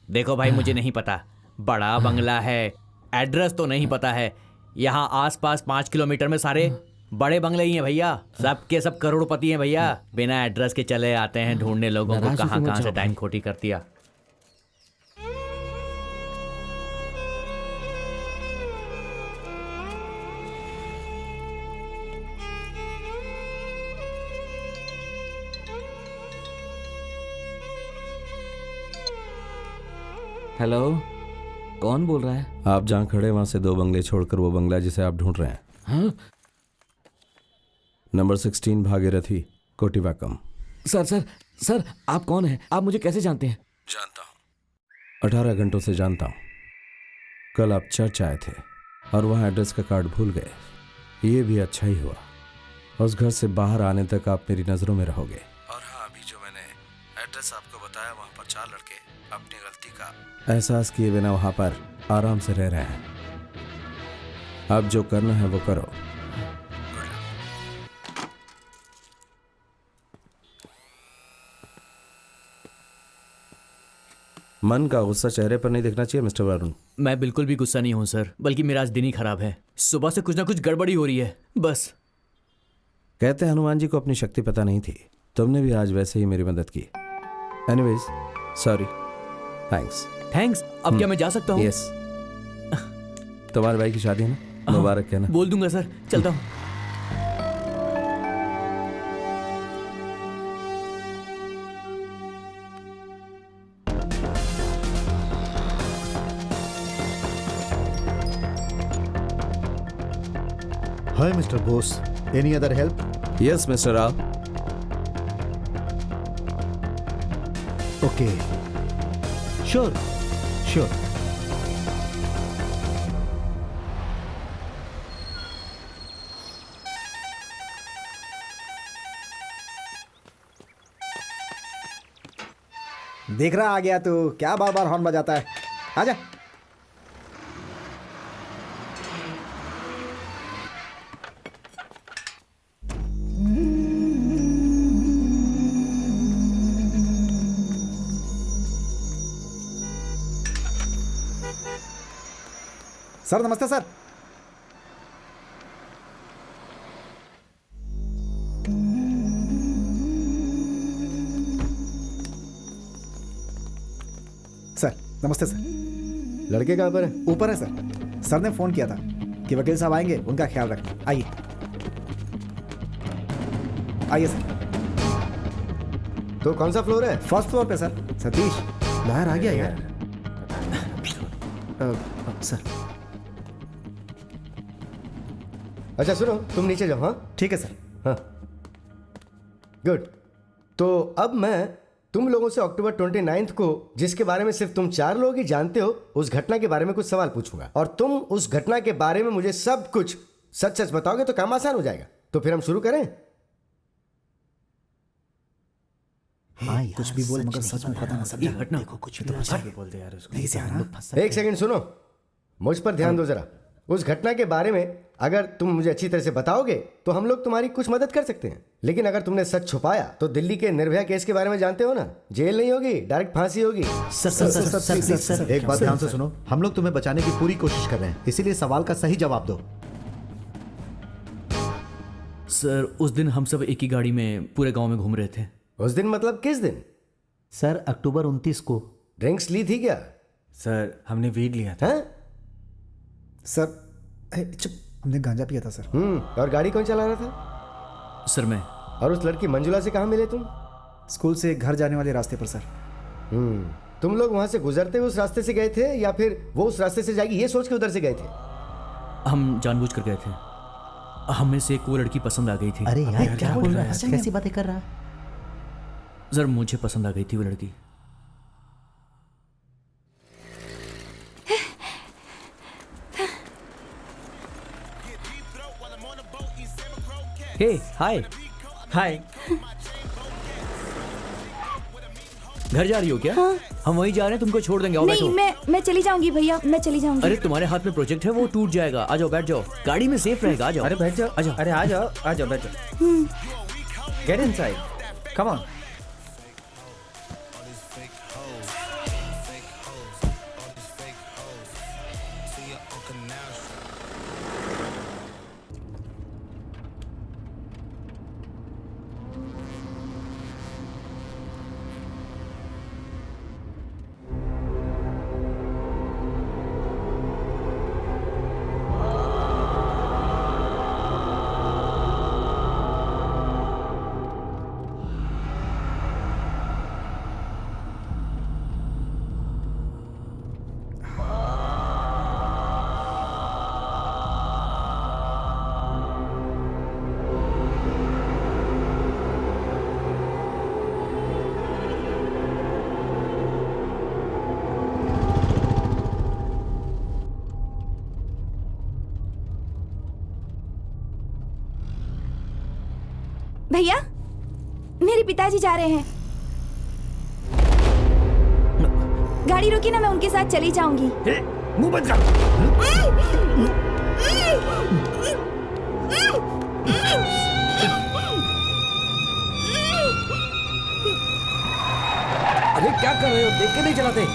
देखो भाई मुझे नहीं पता। बड़ा बंगला है, एड्रेस तो नहीं पता है। यहाँ आसपास 5 किलोमीटर में सारे बड़े बंगले ही हैं भैया। सब के सब करोड़पति हैं भैया। बिना एड्रेस के चले आते हैं ढूंढने लोगों को, नाराज कहाँ मत कहाँ से जाओ टाइम भाई। खोटी कर दिया। हेलो, कौन बोल रहा है? आप जहाँ खड़े वहां से 2 बंगले छोड़कर वो बंगला जिसे आप ढूंढ रहे हैं। हाँ? नंबर 16 भागीरथी, कोटिवाकम। सर, आप कौन हैं? आप मुझे कैसे जानते हैं? जानता हूँ, 18 घंटों से जानता हूँ। कल आप चर्च आए थे और वहाँ एड्रेस का कार्ड भूल गए। ये भी अच्छा ही हुआ। उस घर से बाहर आने तक आप मेरी नज़रों में रहोगे। और हाँ, अभी जो मैंने एड्रेस आपको बताया, वहाँ पर 4 लड़के अपनी गलती का एहसास किए बिना वहाँ पर आराम से रह रहे हैं। अब जो करना है वो करो। मन का गुस्सा चेहरे पर नहीं दिखना चाहिए मिस्टर वरुण। मैं बिल्कुल भी गुस्सा नहीं हूँ सर, बल्कि मेरा आज दिन ही खराब है। सुबह से कुछ ना कुछ गड़बड़ी हो रही है बस। कहते हैं हनुमान जी को अपनी शक्ति पता नहीं थी। तुमने भी आज वैसे ही मेरी मदद की। Anyways, sorry, thanks. अब क्या मैं जा सकता हूँ? यस। तुम्हारे भाई की शादी है ना, मुबारक कहना। बोल दूंगा सर, चलता हूँ। Hi, Mr. Bose. Any other help? Yes, Mr. Rao. Okay. Sure. देख रहा आ गया तू, क्या बार बार हॉर्न बजाता है? आजा। सर नमस्ते सर। सर नमस्ते सर। लड़के कहाँ पर है? ऊपर है सर। सर ने फोन किया था कि वकील साहब आएंगे, उनका ख्याल रखना। आइए सर। तो कौन सा फ्लोर है? फर्स्ट फ्लोर पे सर। सतीश बाहर आ गया यार। सर अच्छा सुनो, तुम नीचे जाओ। हाँ ठीक है सर। हाँ गुड। तो अब मैं तुम लोगों से अक्टूबर 29 को, जिसके बारे में सिर्फ तुम 4 लोग ही जानते हो, उस घटना के बारे में कुछ सवाल पूछूंगा और तुम उस घटना के बारे में मुझे सब कुछ सच सच बताओगे तो काम आसान हो जाएगा। तो फिर हम शुरू करें? हाँ कुछ भी बोल, मगर सच में पता ना सब घटना को कुछ भी तो बोल दे यार उसको। नहीं से यार, एक सेकंड सुनो, मुझ पर ध्यान दो जरा। उस घटना के बारे में अगर तुम मुझे अच्छी तरह से बताओगे तो हम लोग तुम्हारी कुछ मदद कर सकते हैं। लेकिन अगर तुमने सच छुपाया तो दिल्ली के निर्भया केस के बारे में जानते हो ना, जेल नहीं होगी, डायरेक्ट फांसी होगी। सर, एक बात ध्यान से सुनो। हम लोग तुम्हें बचाने की पूरी कोशिश कर रहे हैं, इसीलिए सवाल का सही जवाब दो। सर उस दिन हम सब एक ही गाड़ी में पूरे गांव में घूम रहे थे। उस दिन मतलब किस दिन? सर अक्टूबर 29 को। ड्रिंक्स ली थी क्या? सर हमने वीड लिया था। सर चुप, हमने गांजा पिया था सर। और गाड़ी कौन चला रहा था? सर मैं। और उस लड़की मंजुला से कहाँ मिले तुम? स्कूल से घर जाने वाले रास्ते पर सर। तुम लोग वहां से गुजरते हुए उस रास्ते से गए थे या फिर वो उस रास्ते से जाएगी ये सोच के उधर से गए थे? हम जानबूझ कर गए थे। हमें से एक वो लड़की पसंद आ गई थी। अरे यार क्या बोल रहा है, कैसी बातें कर रहा है? सर मुझे पसंद आ गई थी वो लड़की। हे हाय हाय। घर जा रही हो क्या? हाँ। हम वहीं जा रहे हैं, तुमको छोड़ देंगे। आओ नहीं, बैठो। मैं चली जाऊंगी भैया, मैं चली जाऊंगी। अरे तुम्हारे हाथ में प्रोजेक्ट है, वो टूट जाएगा। आ जाओ, बैठ जाओ, गाड़ी में सेफ रहेगा। आ जाओ। अरे बैठ जाओ। आ जाओ। अरे आ जाओ बैठ जाओ। Get inside, come on. भैया, मेरे पिताजी जा रहे हैं। गाड़ी रोकी ना, मैं उनके साथ चली जाऊंगी। मुंह बंद कर। अरे क्या कर रहे हो? देख के नहीं चलाते?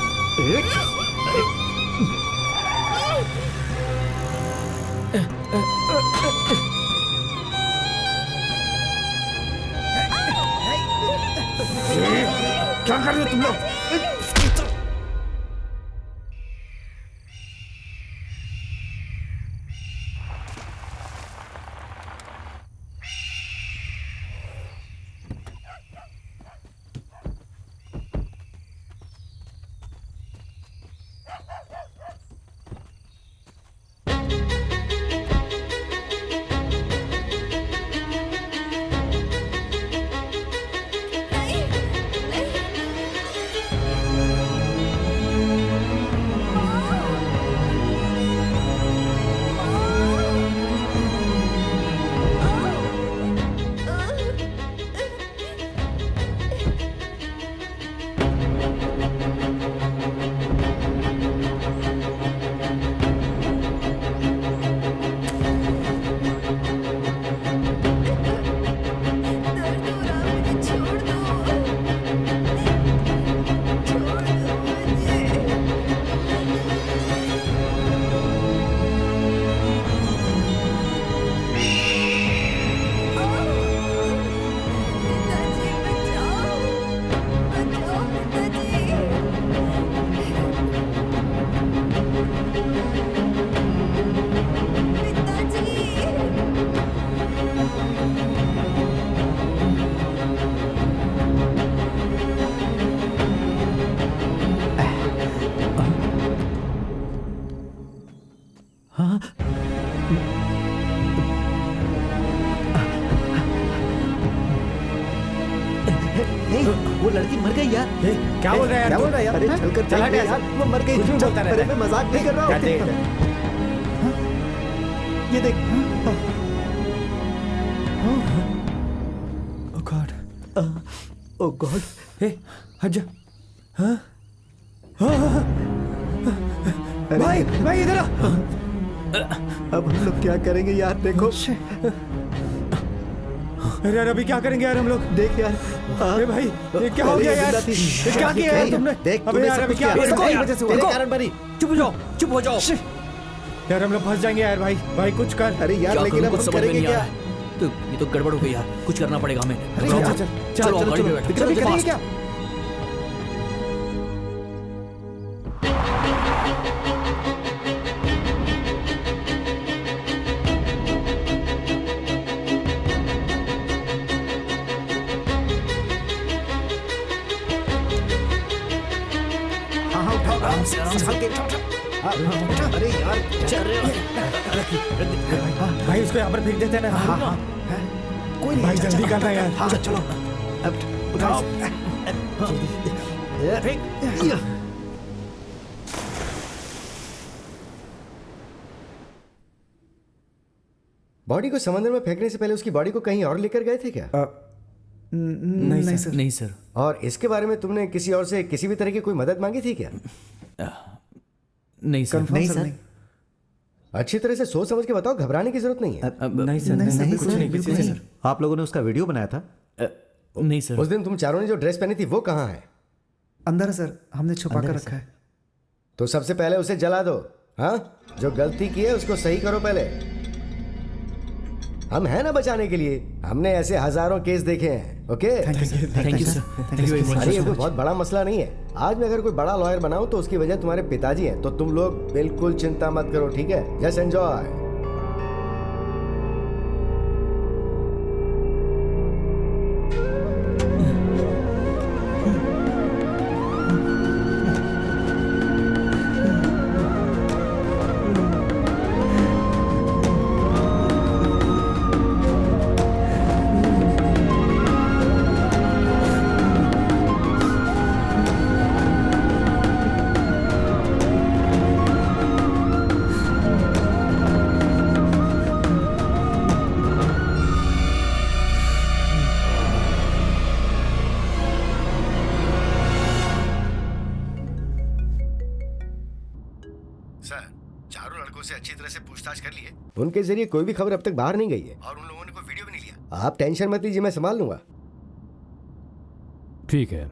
क्या कर रहे हो तुम लोग? वो लड़की मर गई यार। क्या बोल रहा है यार? क्या बोल रहा है यार? अरे चलकर चला देख गया यार, वो मर गई। कुछ भी बोलता रहता अरे है। मैं मजाक नहीं कर रहा हूँ। ये देख। ओह गॉड, ओह गॉड। हे हट जा। हाँ भाई भाई इधर आ। अब हम लोग क्या करेंगे यार? देखो। अरे यार अभी क्या करेंगे यार हम लोग? देख यार। अरे भाई ये क्या हो गया यार? ये क्या किया यार तुमने? देख अबे यार अभी क्या? तेरी वजह से हुआ। तेरे कारण बनी। चुप हो जाओ, चुप हो जाओ। यार हम लोग फंस जाएंगे यार। भाई भाई कुछ कर। अरे यार लेकिन अब हम करेंगे क्या? तो ये तो गड़बड़ हो गई यार, कुछ करना पड़ेगा हमें। चलो गाड़ी में बैठो। चलो करेंगे क्या? अरे यार भाई उसको यहाँ पर फेंक देते हैं ना। हाँ कोई नहीं भाई जल्दी करना यार। हाँ चलो अब उठाओ। बॉडी को समंदर में फेंकने से पहले उसकी बॉडी को कहीं और लेकर गए थे क्या? नहीं सर। नहीं सर। और इसके बारे में तुमने किसी और से किसी भी तरह की कोई मदद मांगी थी क्या? नहीं सर। नहीं सर। अच्छी तरह से सोच समझ के बताओ, घबराने की जरूरत नहीं है। नहीं सर, नहीं कुछ नहीं, बिल्कुल नहीं सर। आप लोगों ने उसका वीडियो बनाया था? नहीं सर। उस दिन तुम चारों ने जो ड्रेस पहनी थी वो कहाँ है? अंदर है सर, हमने छुपा कर रखा है। तो सबसे पहले उसे जला दो। हाँ, जो गलती की है उसको सही करो पहले। हम हैं ना बचाने के लिए। हमने ऐसे हजारों केस देखे हैं। Okay, thank you sir. Thank you very much. अरे ये कोई बहुत बड़ा मसला नहीं है। आज मैं अगर कोई बड़ा लॉयर बनाऊं तो उसकी वजह तुम्हारे पिताजी हैं। तो तुम लोग बिल्कुल चिंता मत करो, ठीक है? Just enjoy. सर, चारों लड़कों से अच्छी तरह से पूछताछ कर लिए। उनके जरिए कोई भी खबर अब तक बाहर नहीं गई है और उन लोगों ने कोई वीडियो भी नहीं लिया। आप टेंशन मत लीजिए, मैं संभाल लूंगा। ठीक है।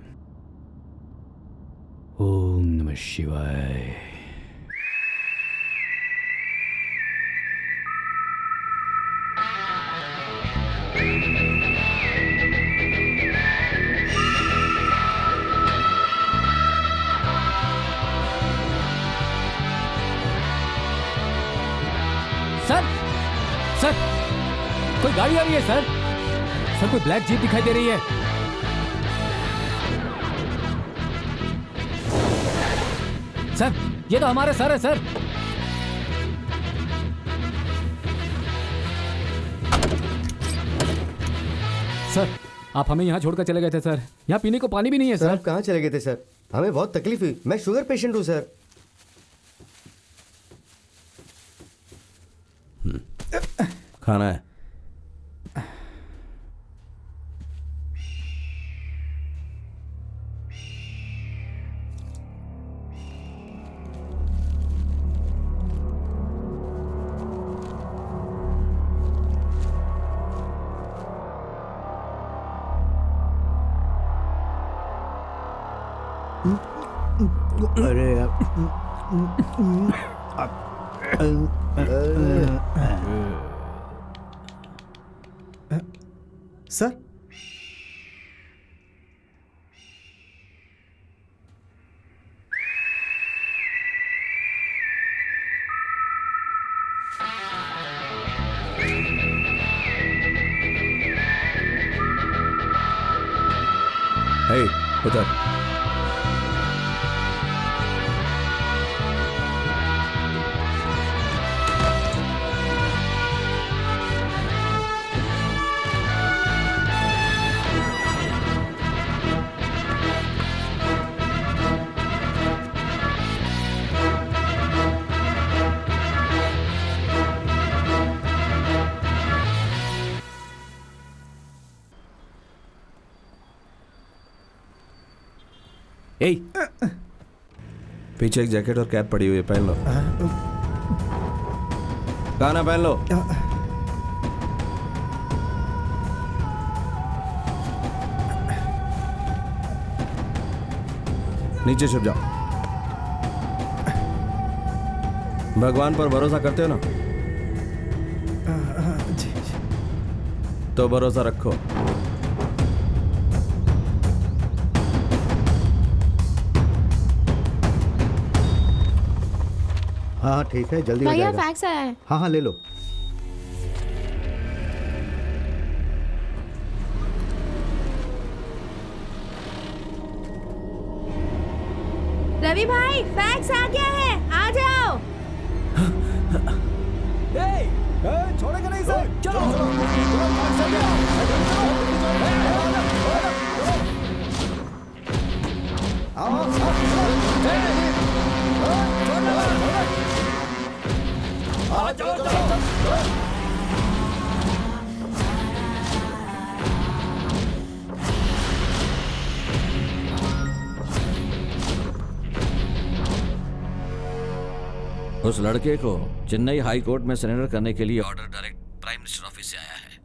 ओम नमः शिवाय। सर, सर, कोई गाड़ी आ रही है सर। सर, कोई ब्लैक जीप दिखाई दे रही है। सर, ये तो हमारे सर है सर। सर, आप हमें यहाँ छोड़कर चले गए थे सर। यहाँ पीने को पानी भी नहीं है सर। आप कहाँ चले गए थे सर? हमें बहुत तकलीफ हुई। मैं शुगर पेशेंट हूँ सर। खाना है। अरे सर, हे, उधर। ए, पीछे एक जैकेट और कैप पड़ी हुई है, पहन लो। गाना पहन लो। नीचे छुप जाओ। भगवान पर भरोसा करते हो ना? जी। तो भरोसा रखो। हाँ ठीक है, जल्दी हो भैया जाएगा। फैक्स आया है। हाँ हाँ, ले लो। रवि भाई, फैक्स आ गया है, आ जाओ। छोड़ेगा नहीं सर। चलो उस लड़के को चेन्नई हाई कोर्ट में सरेंडर करने के लिए order direct prime minister office से आया है।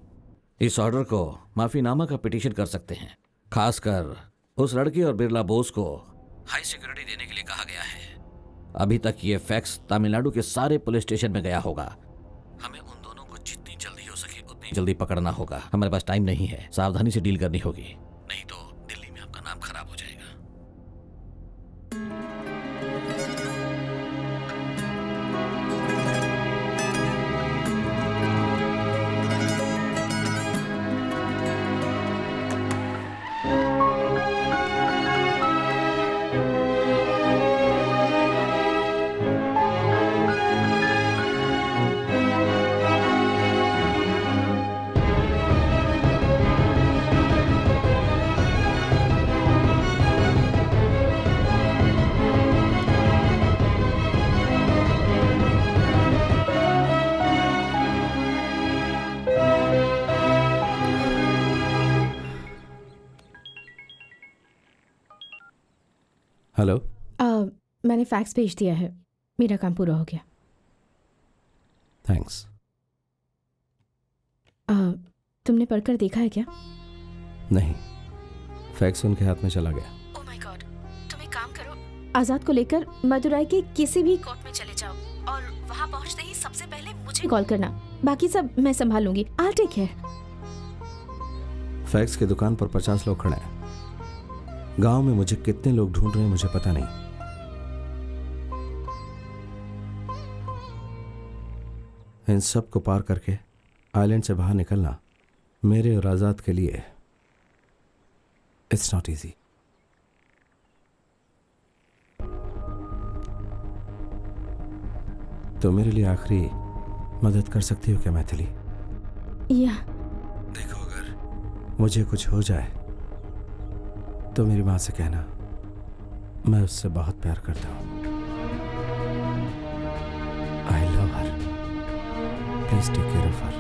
इस ऑर्डर को माफीनामा का पिटीशन कर सकते हैं। खासकर उस लड़के और बिरला बोस को हाई सिक्योरिटी देने के लिए कहा गया है। अभी तक ये फैक्स तमिलनाडु के सारे पुलिस स्टेशन में गया होगा। हमें उन दोनों को जितनी जल्दी हो सके उतनी जल्दी पकड़ना होगा। हमारे पास टाइम नहीं है, सावधानी से डील करनी होगी, नहीं तो दिल्ली में आपका नाम खराब हो जाएगा। हेलो। मैंने फैक्स भेज दिया है। मेरा काम पूरा हो गया। थैंक्स। तुमने पढ़कर देखा है क्या? नहीं, फैक्स उनके हाथ में चला गया। ओह माय गॉड, तुम एक काम करो, आजाद को लेकर मदुराई के किसी भी कोर्ट में चले जाओ और वहां पहुंचते ही सबसे पहले मुझे कॉल करना। बाकी सब मैं संभाल लूंगी। I take care. फैक्स की दुकान पर 50 लोग खड़े हैं। गांव में मुझे कितने लोग ढूंढ रहे हैं मुझे पता नहीं। इन सब को पार करके आइलैंड से बाहर निकलना मेरे और आजाद के लिए इट्स नॉट इजी। तो मेरे लिए आखिरी मदद कर सकती हो क्या मैथिली? या देखो, अगर मुझे कुछ हो जाए तो मेरी माँ से कहना मैं उससे बहुत प्यार करता हूँ। I love her. Please take care of her.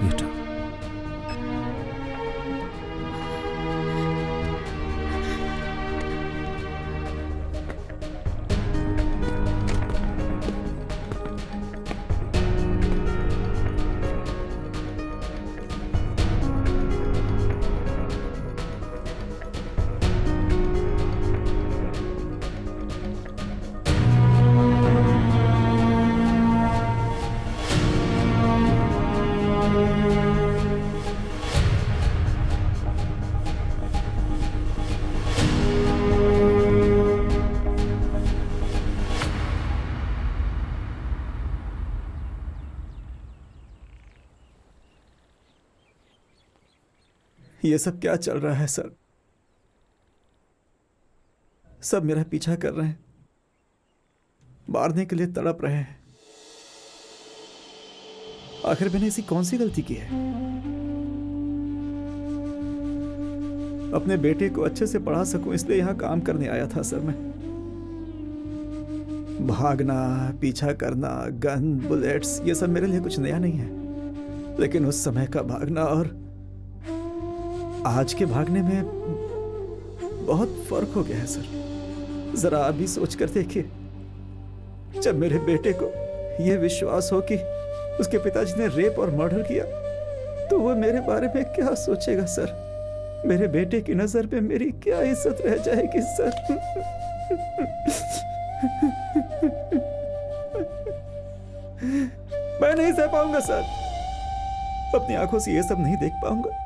You too. ये सब क्या चल रहा है सर? सब मेरा पीछा कर रहे हैं, मारने के लिए तड़प रहे हैं। आखिर मैंने ऐसी कौन सी गलती की है? अपने बेटे को अच्छे से पढ़ा सकूं इसलिए यहां काम करने आया था सर मैं। भागना, पीछा करना, गन, बुलेट्स, ये सब मेरे लिए कुछ नया नहीं है। लेकिन उस समय का भागना और आज के भागने में बहुत फर्क हो गया है सर। जरा आप भी सोच कर देखिए, जब मेरे बेटे को यह विश्वास हो कि उसके पिताजी ने रेप और मर्डर किया तो वो मेरे बारे में क्या सोचेगा सर? मेरे बेटे की नजर में मेरी क्या इज्जत रह जाएगी सर? मैं नहीं सह पाऊंगा सर, अपनी आंखों से ये सब नहीं देख पाऊंगा।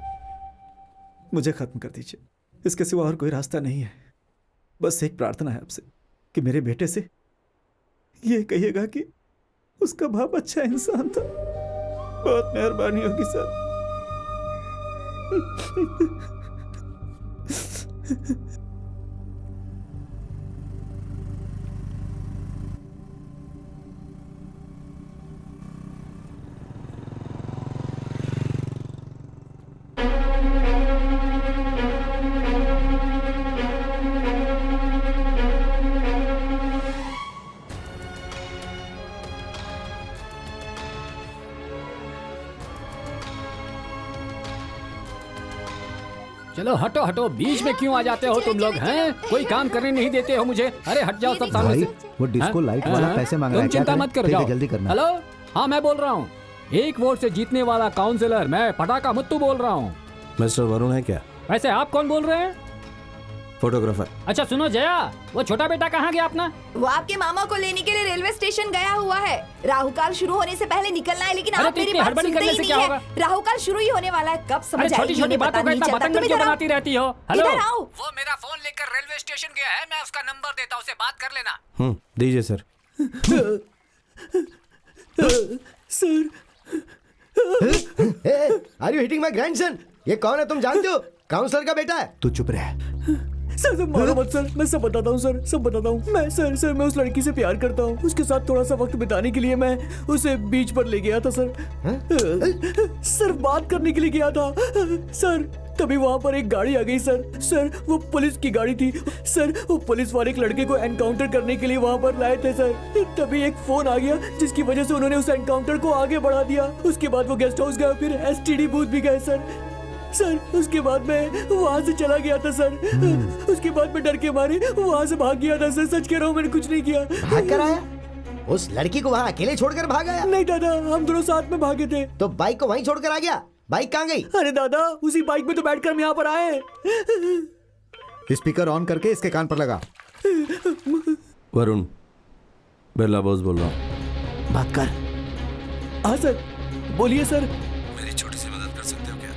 मुझे खत्म कर दीजिए, इसके सिवा और कोई रास्ता नहीं है। बस एक प्रार्थना है आपसे कि मेरे बेटे से ये कहिएगा कि उसका बाप अच्छा इंसान था। बहुत मेहरबानी होगी सर। चलो हटो हटो, बीच में क्यों आ जाते हो तुम लोग? हैं, कोई काम करने नहीं देते हो मुझे। अरे हट जाओ सब सामने से। वो डिस्को लाइट वाला पैसे मांग रहा है। तुम चिंता मत करो, जाओ जल्दी करना। हेलो, हाँ मैं बोल रहा हूँ, 1 वोट से जीतने वाला काउंसिलर मैं पटाखा मुत्तू बोल रहा हूँ। मिस्टर वरुण है क्या? वैसे आप कौन बोल रहे हैं? फोटोग्राफर। अच्छा सुनो जया, वो छोटा बेटा कहाँ गया अपना? वो आपके मामा को लेने के लिए रेलवे स्टेशन गया हुआ है। राहुकाल शुरू होने से पहले निकलना है, लेकिन आप मेरी बात सुनते ही नहीं है। राहुकाल शुरू ही होने वाला है, कब समझ आएगी? छोटी छोटी बातों का इतना बतंगड़ क्यों बनाती रहती हो? हेलो, इधर आओ। वो मेरा फोन लेकर रेलवे स्टेशन गया है, मैं उसका नंबर देता हूँ, उसे बात कर लेना। दीजिए sir. Sir, are you hitting my grandson? ये कौन है तुम जानते हो? काउंसलर का बेटा है। तू चुप रह। सर मारो मत सर, मैं सब बताता हूँ सर, सब बताता हूँ। मैं सर मैं उस लड़की से प्यार करता हूँ। उसके साथ थोड़ा सा वक्त बिताने के लिए मैं उसे बीच पर ले गया था सर। सर बात करने के लिए गया था सर। तभी वहाँ पर एक गाड़ी आ गई सर वो पुलिस की गाड़ी थी सर। वो पुलिस वाले एक लड़के को एनकाउंटर करने के लिए वहाँ पर लाए थे सर। तभी एक फोन आ गया जिसकी वजह से उन्होंने उस एनकाउंटर को आगे बढ़ा दिया। उसके बाद वो गेस्ट हाउस गए, फिर एसटीडी बूथ भी गए सर। उसके बाद मैं वहाँ से चला गया था सर। उसके बाद मैं डर के मारे वहाँ से भाग गया था सर। सच कह रहा हूँ, मैंने कुछ नहीं किया। भाग कर आया? उस लड़की को वहाँ अकेले छोड़कर भाग गया? नहीं दादा, हम दोनों साथ में भागे थे। तो बाइक को वहीं छोड़कर आ गया? बाइक कहाँ गई? अरे दादा, उसी बाइक में तो बैठकर हम यहाँ पर आए। स्पीकर ऑन करके इसके कान पर लगा। वरुण, बिरला बॉस बोल रहा हूँ। बात कर। हाँ सर, बोलिए सर। मेरी छोटी सी मदद कर सकते हो क्या?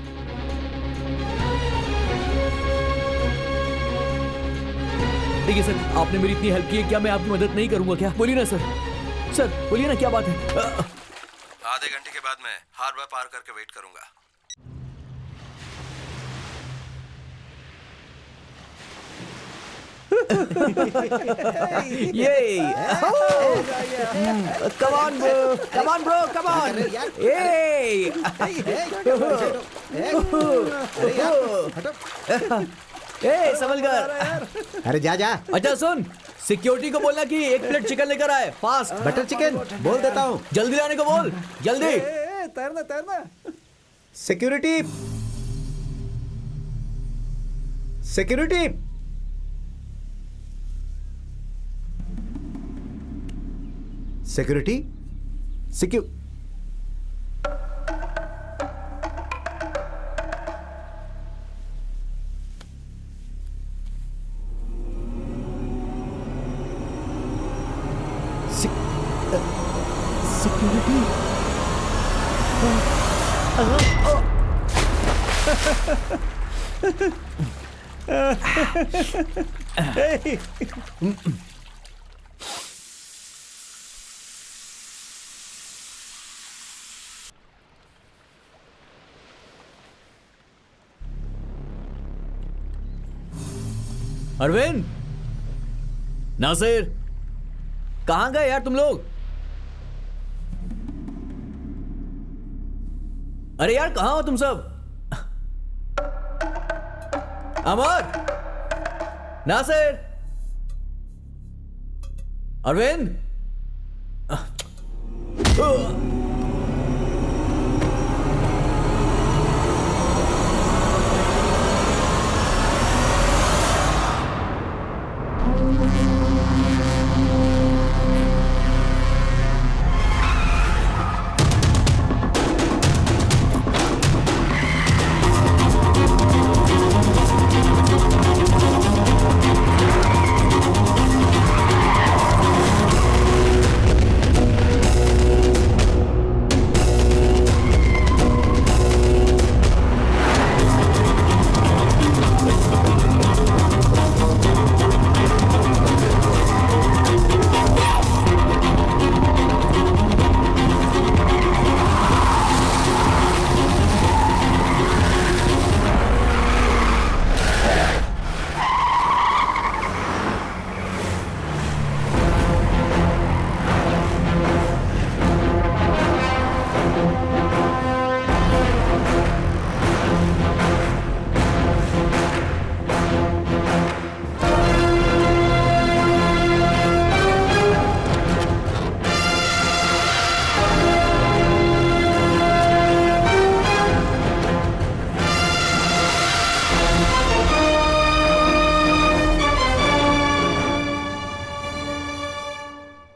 देखिए सर, आपने मेरी इतनी हेल्प की है, क्या मैं आपकी मदद नहीं करूंगा क्या? बोलिए ना सर। सर बोलिए ना, क्या बात है? आधे घंटे के बाद मैं हार्बर पार करके वेट करूंगा। Yay! Come on, bro! Come on, bro! Come on! Hey! Hey, संभलकर! अरे जा जा। अच्छा सुन, सिक्योरिटी को बोलना कि 1 प्लेट चिकन लेकर आए, फास्ट। बटर चिकन बोल देता हूँ। जल्दी लाने को बोल, जल्दी। तैरना तैरना। Security, security. सिक्योरिटी, सिक्यू सिक्योरिटी। अरविंद, नासिर, कहाँ गए यार तुम लोग? अरे यार कहाँ हो तुम सब? अमर, नासिर, अरविंद।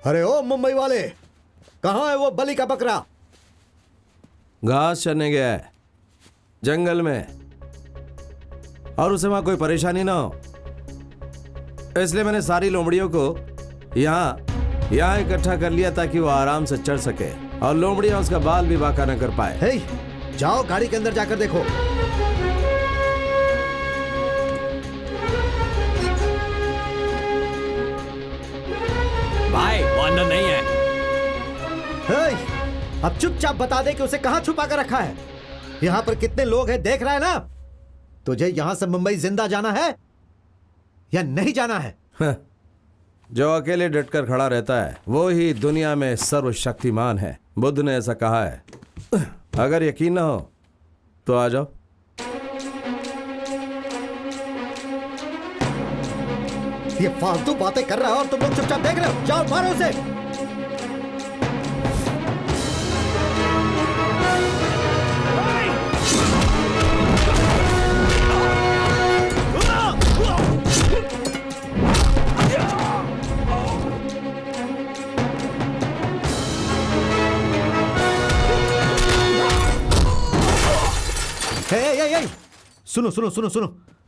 अरे ओ मुंबई वाले, कहाँ है वो बलि का बकरा? घास चरने गया है जंगल में, और उसे वहां कोई परेशानी ना हो इसलिए मैंने सारी लोमड़ियों को यहाँ इकट्ठा कर लिया ताकि वो आराम से चढ़ सके और लोमड़ियां उसका बाल भी बांका न कर पाए। हे, जाओ गाड़ी के अंदर जाकर देखो। भाई वो अंदर नहीं है। हे, अब चुपचाप बता दे कि उसे कहाँ छुपा कर रखा है। यहाँ पर कितने लोग हैं देख रहा है ना? तुझे यहाँ से मुंबई जिंदा जाना है या नहीं जाना है? जो अकेले डटकर खड़ा रहता है वो ही दुनिया में सर्वशक्तिमान है, बुद्ध ने ऐसा कहा है। अगर यकीन ना हो तो आ जाओ। ये फालतू बातें कर रहा है और तुम लोग चुपचाप देख रहे हो। जाओ मारो उसे। सुनो सुनो सुनो सुनो,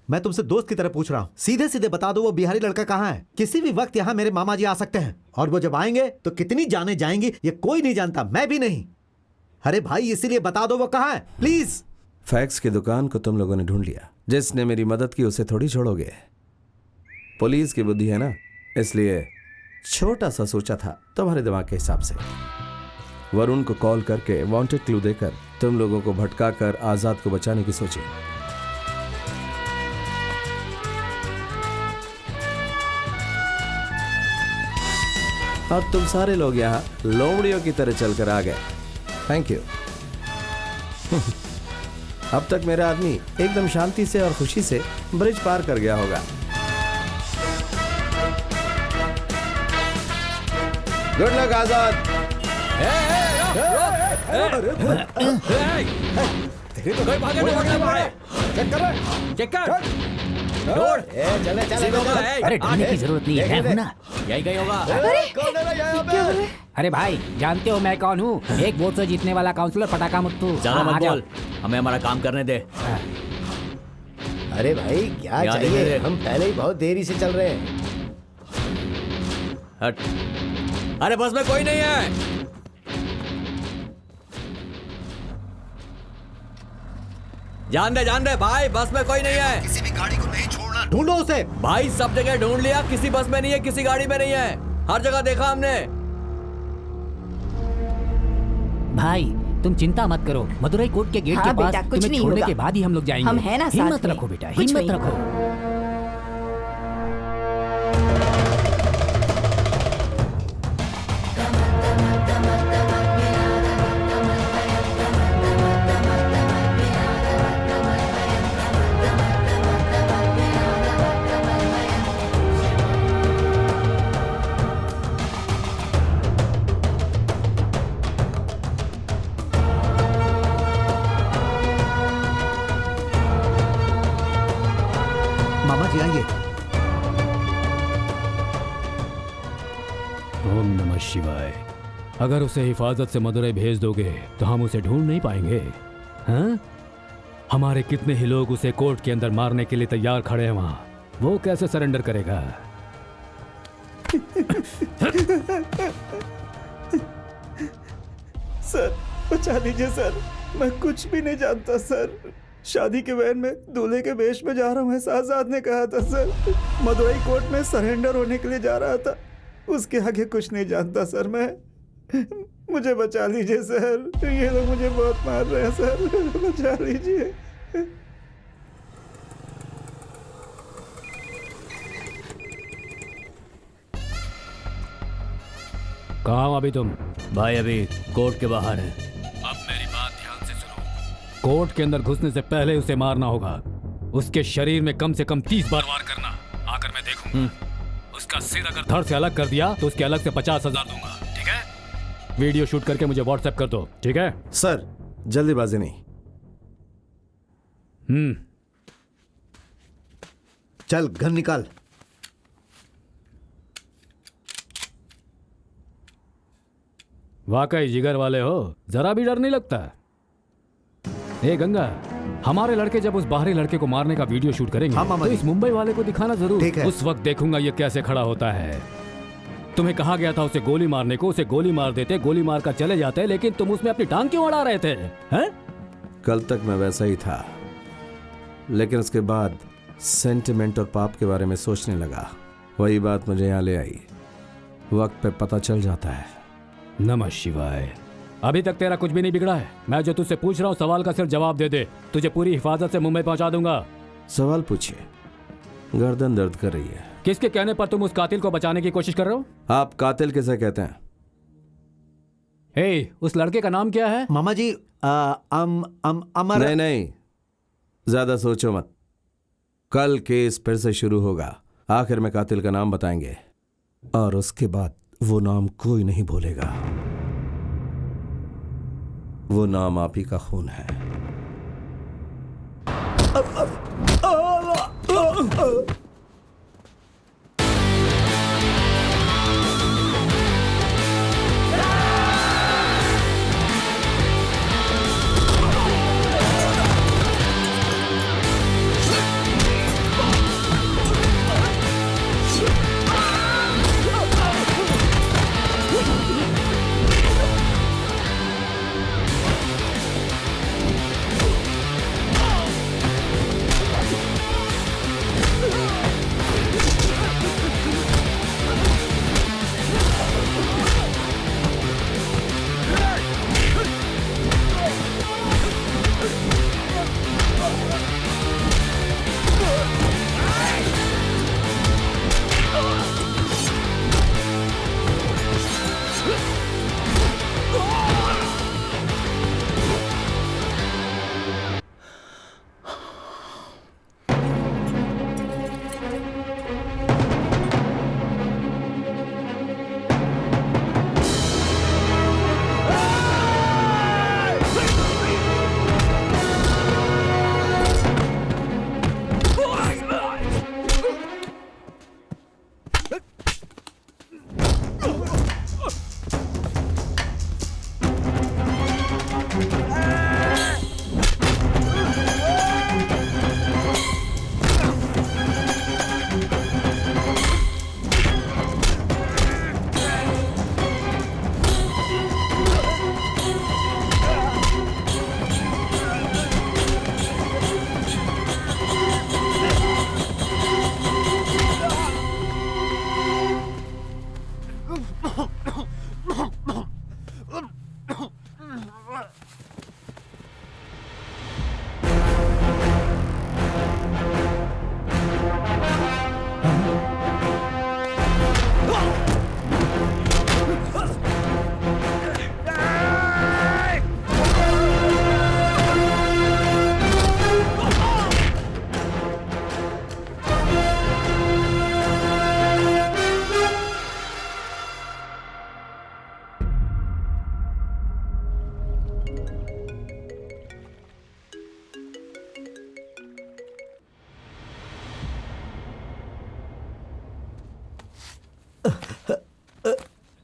मैं तुमसे दोस्त की तरह पूछ रहा हूँ। सीधे सीधे बता दो वो बिहारी लड़का कहाँ है। किसी भी वक्त यहाँ मेरे मामा जी आ सकते हैं, और वो जब आएंगे तो कितनी जाने जाएंगी ये कोई नहीं जानता, मैं भी नहीं। अरे भाई इसीलिए बता दो वो कहाँ है, प्लीज। फैक्स की दुकान को तुम लोगों ने ढूंढ लिया। जिसने मेरी मदद की उसे थोड़ी छोड़ोगे। पुलिस की बुद्धि है ना, इसलिए छोटा सा सोचा था तुम्हारे दिमाग के हिसाब से। वरुण को कॉल करके वांटेड क्लू देकर तुम लोगों को भटकाकर आजाद को बचाने की सोची। अब तुम सारे लोग यहाँ लोमड़ियों की तरह चलकर आ गए। Thank you. अब तक मेरा आदमी एकदम शांति से और खुशी से ब्रिज पार कर गया होगा। गुड लक आजाद। चेक कर। अरे डरने की जरूरत नहीं है, ना यही गई होगा। अरे भाई जानते हो मैं कौन हूँ? एक वोट से जीतने वाला काउंसलर पटाखा मुत्तू। ज्यादा मत बोल, हमें हमारा काम करने दे। अरे भाई क्या चाहिए? हम पहले ही बहुत देरी से चल रहे हैं। हट। अरे बस में कोई नहीं है। जान दे भाई, बस में कोई नहीं है। किसी भी गाड़ी को नहीं छोड़ना, ढूंढो उसे। भाई सब जगह ढूंढ लिया, किसी बस में नहीं है, किसी गाड़ी में नहीं है, हर जगह देखा हमने। भाई तुम चिंता मत करो, मदुरई कोर्ट के गेट के पास तुम्हें छोड़ने के बाद ही हम लोग जाएंगे। हम है ना, हिम्मत रखो बेटा, हिम्मत रखो। ओम नमः शिवाय। अगर उसे हिफाजत से मदुरई भेज दोगे तो हम उसे ढूंढ नहीं पाएंगे। हाँ? हमारे कितने ही लोग उसे कोर्ट के अंदर मारने के लिए तैयार खड़े हैं वहां, वो कैसे सरेंडर करेगा? सर बचा लीजिए सर, मैं कुछ भी नहीं जानता सर। शादी के वैन में दूल्हे के वेश में जा रहा हूँ ऐसा आजाद ने कहा था सर। मदुरई कोर्ट में सरेंडर होने के लिए जा रहा था, उसके आगे कुछ नहीं जानता सर मैं। मुझे बचा लीजिए सर, ये लोग मुझे बहुत मार रहे हैं सर, बचा लीजिए। कहाँ हो अभी तुम? भाई अभी कोर्ट के बाहर है। अब मेरी बात ध्यान से सुनो। कोर्ट के अंदर घुसने से पहले उसे मारना होगा। उसके शरीर में कम से कम 30 बार वार करना। आकर मैं देखूंगा। उसका सिर अगर धड़ से अलग कर दिया तो उसके अलग से 50,000 दूंगा, ठीक है? वीडियो शूट करके मुझे व्हाट्सएप कर दो, ठीक है? सर जल्दीबाजी नहीं। चल गन निकाल। वाकई जिगर वाले हो, जरा भी डर नहीं लगता। ए गंगा, हमारे लड़के जब उस बाहरी लड़के को मारने का वीडियो शूट करेंगे तो इस मुंबई वाले को दिखाना जरूर। उस वक्त देखूंगा ये कैसे खड़ा होता है। तुम्हें कहा गया था उसे गोली मारने को, उसे गोली मार देते, गोली मार कर चले जाते, लेकिन तुम उसमें अपनी टांग क्यों अड़ा रहे थे? हैं? कल तक मैं वैसा ही था, लेकिन उसके बाद सेंटिमेंट और पाप के बारे में सोचने लगा। वही बात मुझे यहाँ ले आई। वक्त पे पता चल जाता है। नमः शिवाय। अभी तक तेरा कुछ भी नहीं बिगड़ा है। मैं जो तुझसे पूछ रहा हूँ सवाल का सिर्फ जवाब दे दे, तुझे पूरी हिफाजत से मुंबई पहुंचा दूंगा। सवाल पूछिए। गर्दन दर्द कर रही है। किसके कहने पर तुम उस कातिल को बचाने की कोशिश कर रहे हो? आप कातिल किसे कहते हैं? उस लड़के का नाम क्या है? मामा जी अमर। नहीं, ज्यादा सोचो मत। कल केस फिर से शुरू होगा। आखिर में कातिल का नाम बताएंगे और उसके बाद वो नाम कोई नहीं भूलेगा। वो नाम आप ही का खून है।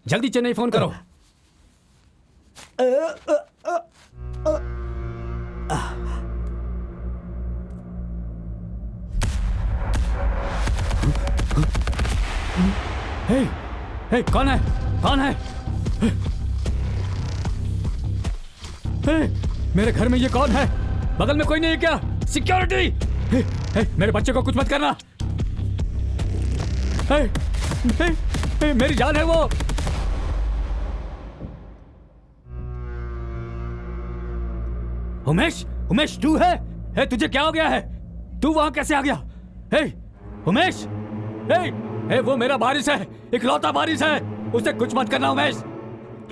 जल्दी चेन्नई फोन करो। हे, हे, कौन है? कौन है? हे, मेरे घर में ये कौन है? बगल में कोई नहीं है क्या? सिक्योरिटी! हे, हे, मेरे बच्चे को कुछ मत करना। हे, हे, हे, मेरी जान है वो। उमेश, उमेश तू है? हे, तुझे क्या हो गया है? तू वहां कैसे आ गया? हे, उमेश, हे, हे, वो मेरा बारिश है, इकलौता बारिश है, उसे कुछ मत करना उमेश।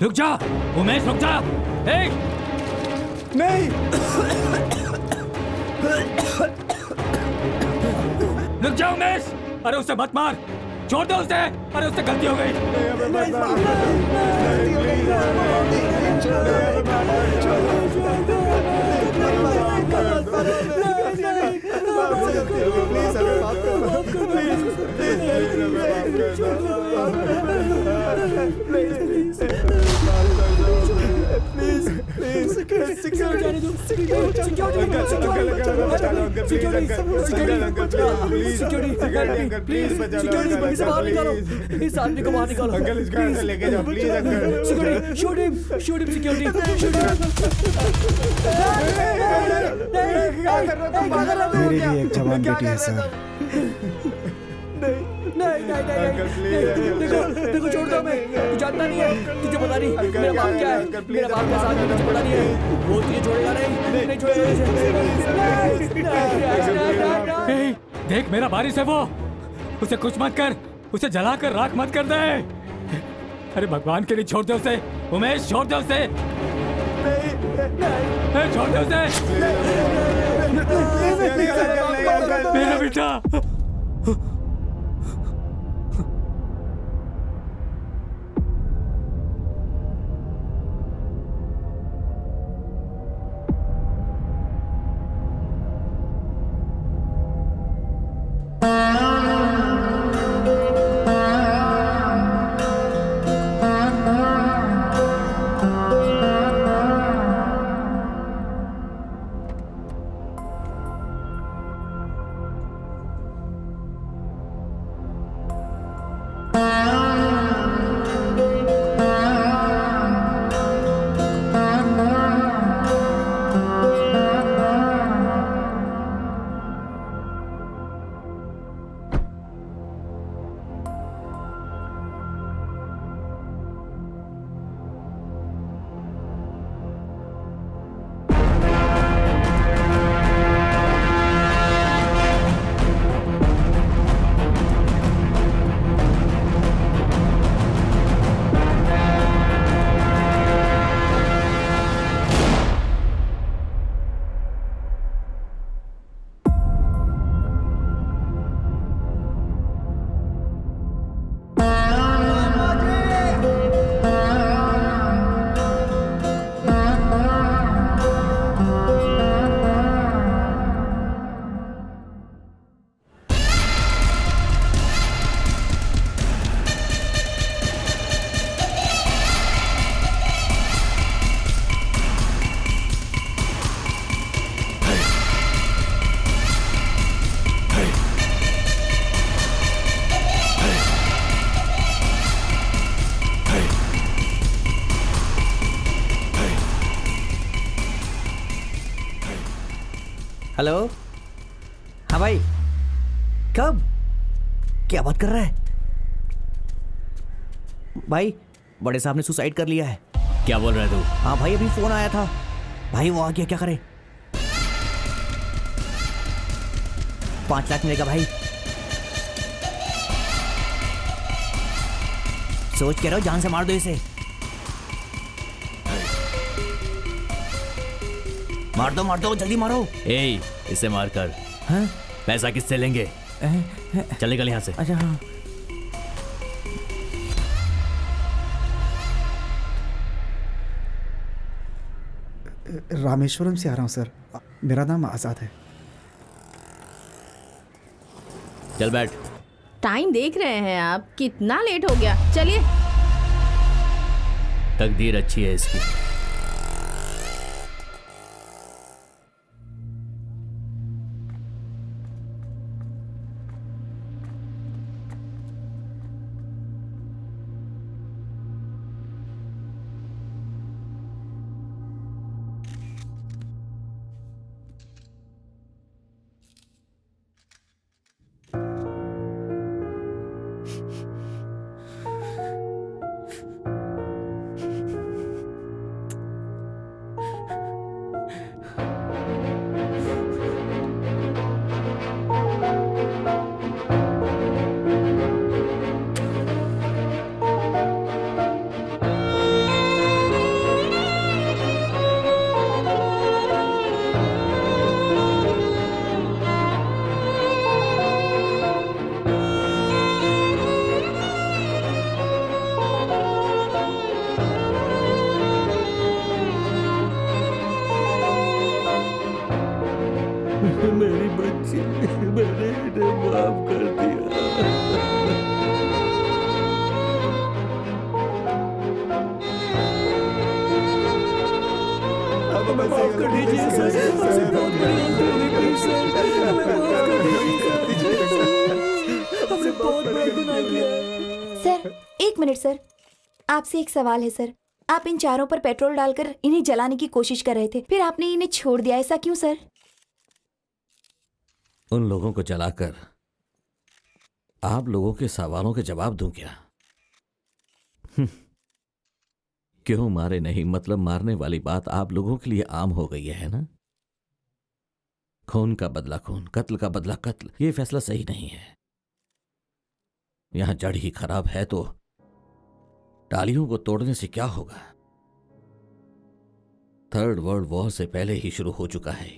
रुक जा, उमेश रुक जा। हे, नहीं, रुक जा उमेश। अरे उसे मत मार, छोड़ दो उसे। अरे उससे गलती हो गई। इस आदमी को बाहर निकालो। अंकल इसको अंकल लेके जाओ please uncle. Security, shoot him, shoot him security. मेरी भी एक जवान बेटी है सर। देखो छोड़ दो हमें, तू जानता नहीं है, तुझे पता नहीं मेरा बाप क्या है, मेरा बाप कैसा आदमी तुझे पता नहीं है, वो तुझे छोड़ेगा नहीं छोड़ेगा। देख मेरा बारिश है वो, उसे कुछ मत कर, उसे जलाकर राख मत कर दे। अरे भगवान के लिए छोड़ दे उसे उमेश, छोड़ दे उसे, छोड़ दे उसे मेरा बेटा। हेलो, हाँ भाई, कब? क्या बात कर रहा है भाई? बड़े साहब ने सुसाइड कर लिया है। क्या बोल रहा है तू? हाँ भाई, अभी फोन आया था। भाई वो आ गया, क्या करे? 5 लाख मिलेगा भाई। सोच के रहो, जान से मार दो इसे। मार दो जल्दी मारो। ए, इसे मार कर। हाँ? पैसा किससे लेंगे? चल निकल यहाँ से। अच्छा हाँ। रामेश्वरम से आ रहा हूँ सर, मेरा नाम आज़ाद है। चल बैठ। टाइम देख रहे हैं आप, कितना लेट हो गया। चलिए। तकदीर अच्छी है इसकी। मेरी बच्ची, मैंने इन्हें माफ कर दिया। हमें माफ कर दीजिए सर, हमसे बहुत बड़ी गलती हो गई प्लीज सर, हमें माफ कर दीजिए सर, हमने बहुत बड़ा गुनाह किया है। सर एक मिनट सर, आपसे एक सवाल है सर। आप इन चारों पर पेट्रोल डालकर इन्हें जलाने की कोशिश कर रहे थे, फिर आपने इन्हें छोड़ दिया, ऐसा क्यों सर? उन लोगों को जलाकर आप लोगों के सवालों के जवाब दूं क्या? क्यों मारे नहीं, मतलब मारने वाली बात आप लोगों के लिए आम हो गई है ना? खून का बदला खून, कत्ल का बदला कत्ल, ये फैसला सही नहीं है। यहां जड़ ही खराब है तो डालियों को तोड़ने से क्या होगा? थर्ड वर्ल्ड वॉर से पहले ही शुरू हो चुका है।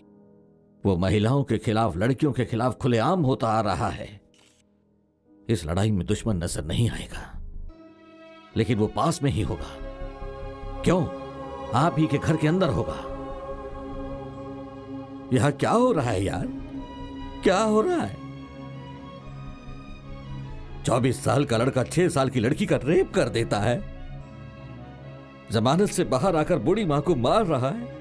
वो महिलाओं के खिलाफ, लड़कियों के खिलाफ खुलेआम होता आ रहा है। इस लड़ाई में दुश्मन नजर नहीं आएगा, लेकिन वो पास में ही होगा। क्यों? आप ही के घर के अंदर होगा। यहां क्या हो रहा है यार? क्या हो रहा है? 24 साल का लड़का 6 साल की लड़की का रेप कर देता है। जमानत से बाहर आकर बूढ़ी मां को मार रहा है।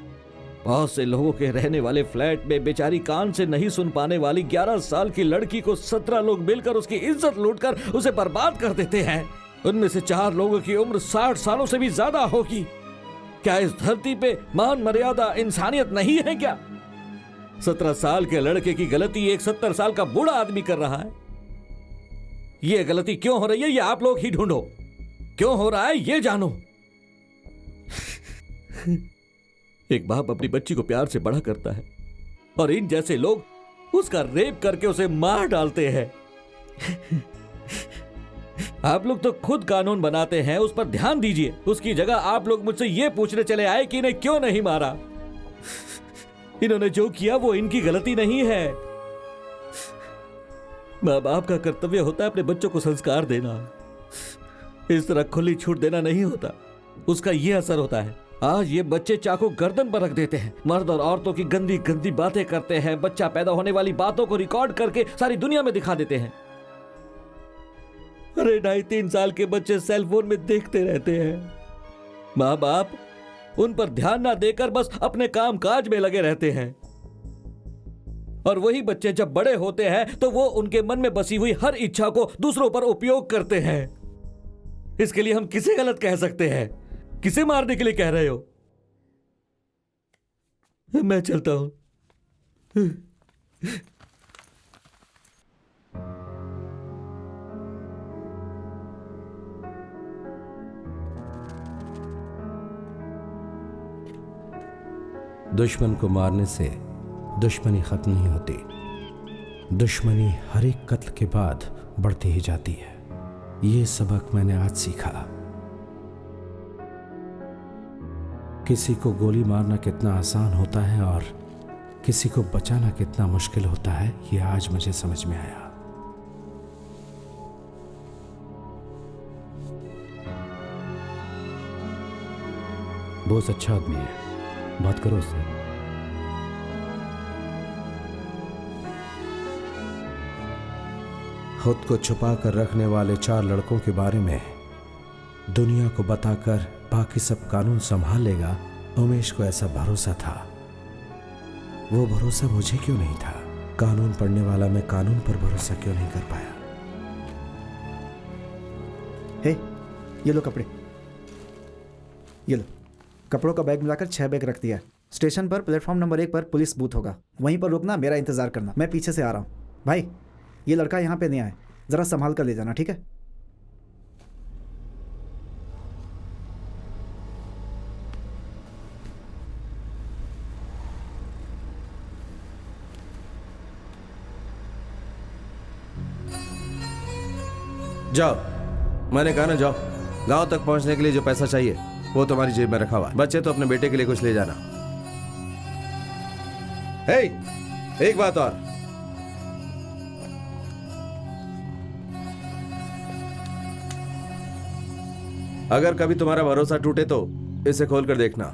बहुत से लोगों के रहने वाले फ्लैट में बेचारी कान से नहीं सुन पाने वाली 11 साल की लड़की को 17 लोग मिलकर उसकी इज्जत लूटकर उसे बर्बाद कर देते हैं। उनमें से 4 लोगों की उम्र 60 सालों से भी ज्यादा होगी। क्या इस धरती पे मान मर्यादा इंसानियत नहीं है क्या? 17 साल के लड़के की गलती एक 70 साल का बूढ़ा आदमी कर रहा है। यह गलती क्यों हो रही है, ये आप लोग ही ढूंढो। क्यों हो रहा है ये जानो। एक बाप अपनी बच्ची को प्यार से बड़ा करता है और इन जैसे लोग उसका रेप करके उसे मार डालते हैं। आप लोग तो खुद कानून बनाते हैं, उस पर ध्यान दीजिए। उसकी जगह आप लोग मुझसे यह पूछने चले आए कि इन्हें क्यों नहीं मारा। इन्होंने जो किया वो इनकी गलती नहीं है। माँ बाप का कर्तव्य होता है अपने बच्चों को संस्कार देना। इस तरह खुली छूट देना नहीं होता। उसका यह असर होता है। आज ये बच्चे चाकू गर्दन पर रख देते हैं, मर्द और औरतों की गंदी गंदी बातें करते हैं, बच्चा पैदा होने वाली बातों को रिकॉर्ड करके सारी दुनिया में दिखा देते हैं। अरे 2.5-3 साल के बच्चे सेल फोन में देखते रहते हैं। माँ बाप उन पर ध्यान ना देकर बस अपने काम काज में लगे रहते हैं। और वही बच्चे जब बड़े होते हैं तो वो उनके मन में बसी हुई हर इच्छा को दूसरों पर उपयोग करते हैं। इसके लिए हम किसे गलत कह सकते हैं? किसे मारने के लिए कह रहे हो? मैं चलता हूं। दुश्मन को मारने से दुश्मनी खत्म नहीं होती। दुश्मनी हर एक कत्ल के बाद बढ़ती ही जाती है। ये सबक मैंने आज सीखा। किसी को गोली मारना कितना आसान होता है और किसी को बचाना कितना मुश्किल होता है, ये आज मुझे समझ में आया। बहुत अच्छा आदमी है, बात करो उससे। खुद को छुपा कर रखने वाले 4 लड़कों के बारे में दुनिया को बताकर बाकी सब कानून संभाल लेगा, उमेश को ऐसा भरोसा था। वो भरोसा मुझे क्यों नहीं था? कानून पढ़ने वाला मैं कानून पर भरोसा क्यों नहीं कर पाया? हे, ये लो कपड़े, ये लो। कपड़ों का बैग मिलाकर 6 बैग रख दिया है। स्टेशन पर प्लेटफॉर्म नंबर 1 पर पुलिस बूथ होगा, वहीं पर रुकना, मेरा इंतजार करना। मैं पीछे से आ रहा हूँ। भाई, ये लड़का यहाँ पे नहीं आए, जरा संभाल कर ले जाना, ठीक है? जाओ, मैंने कहा ना जाओ। गांव तक पहुंचने के लिए जो पैसा चाहिए वो तुम्हारी जेब में रखा हुआ है। बच्चे तो अपने बेटे के लिए कुछ ले जाना। हे, एक बात और, अगर कभी तुम्हारा भरोसा टूटे तो इसे खोल कर देखना।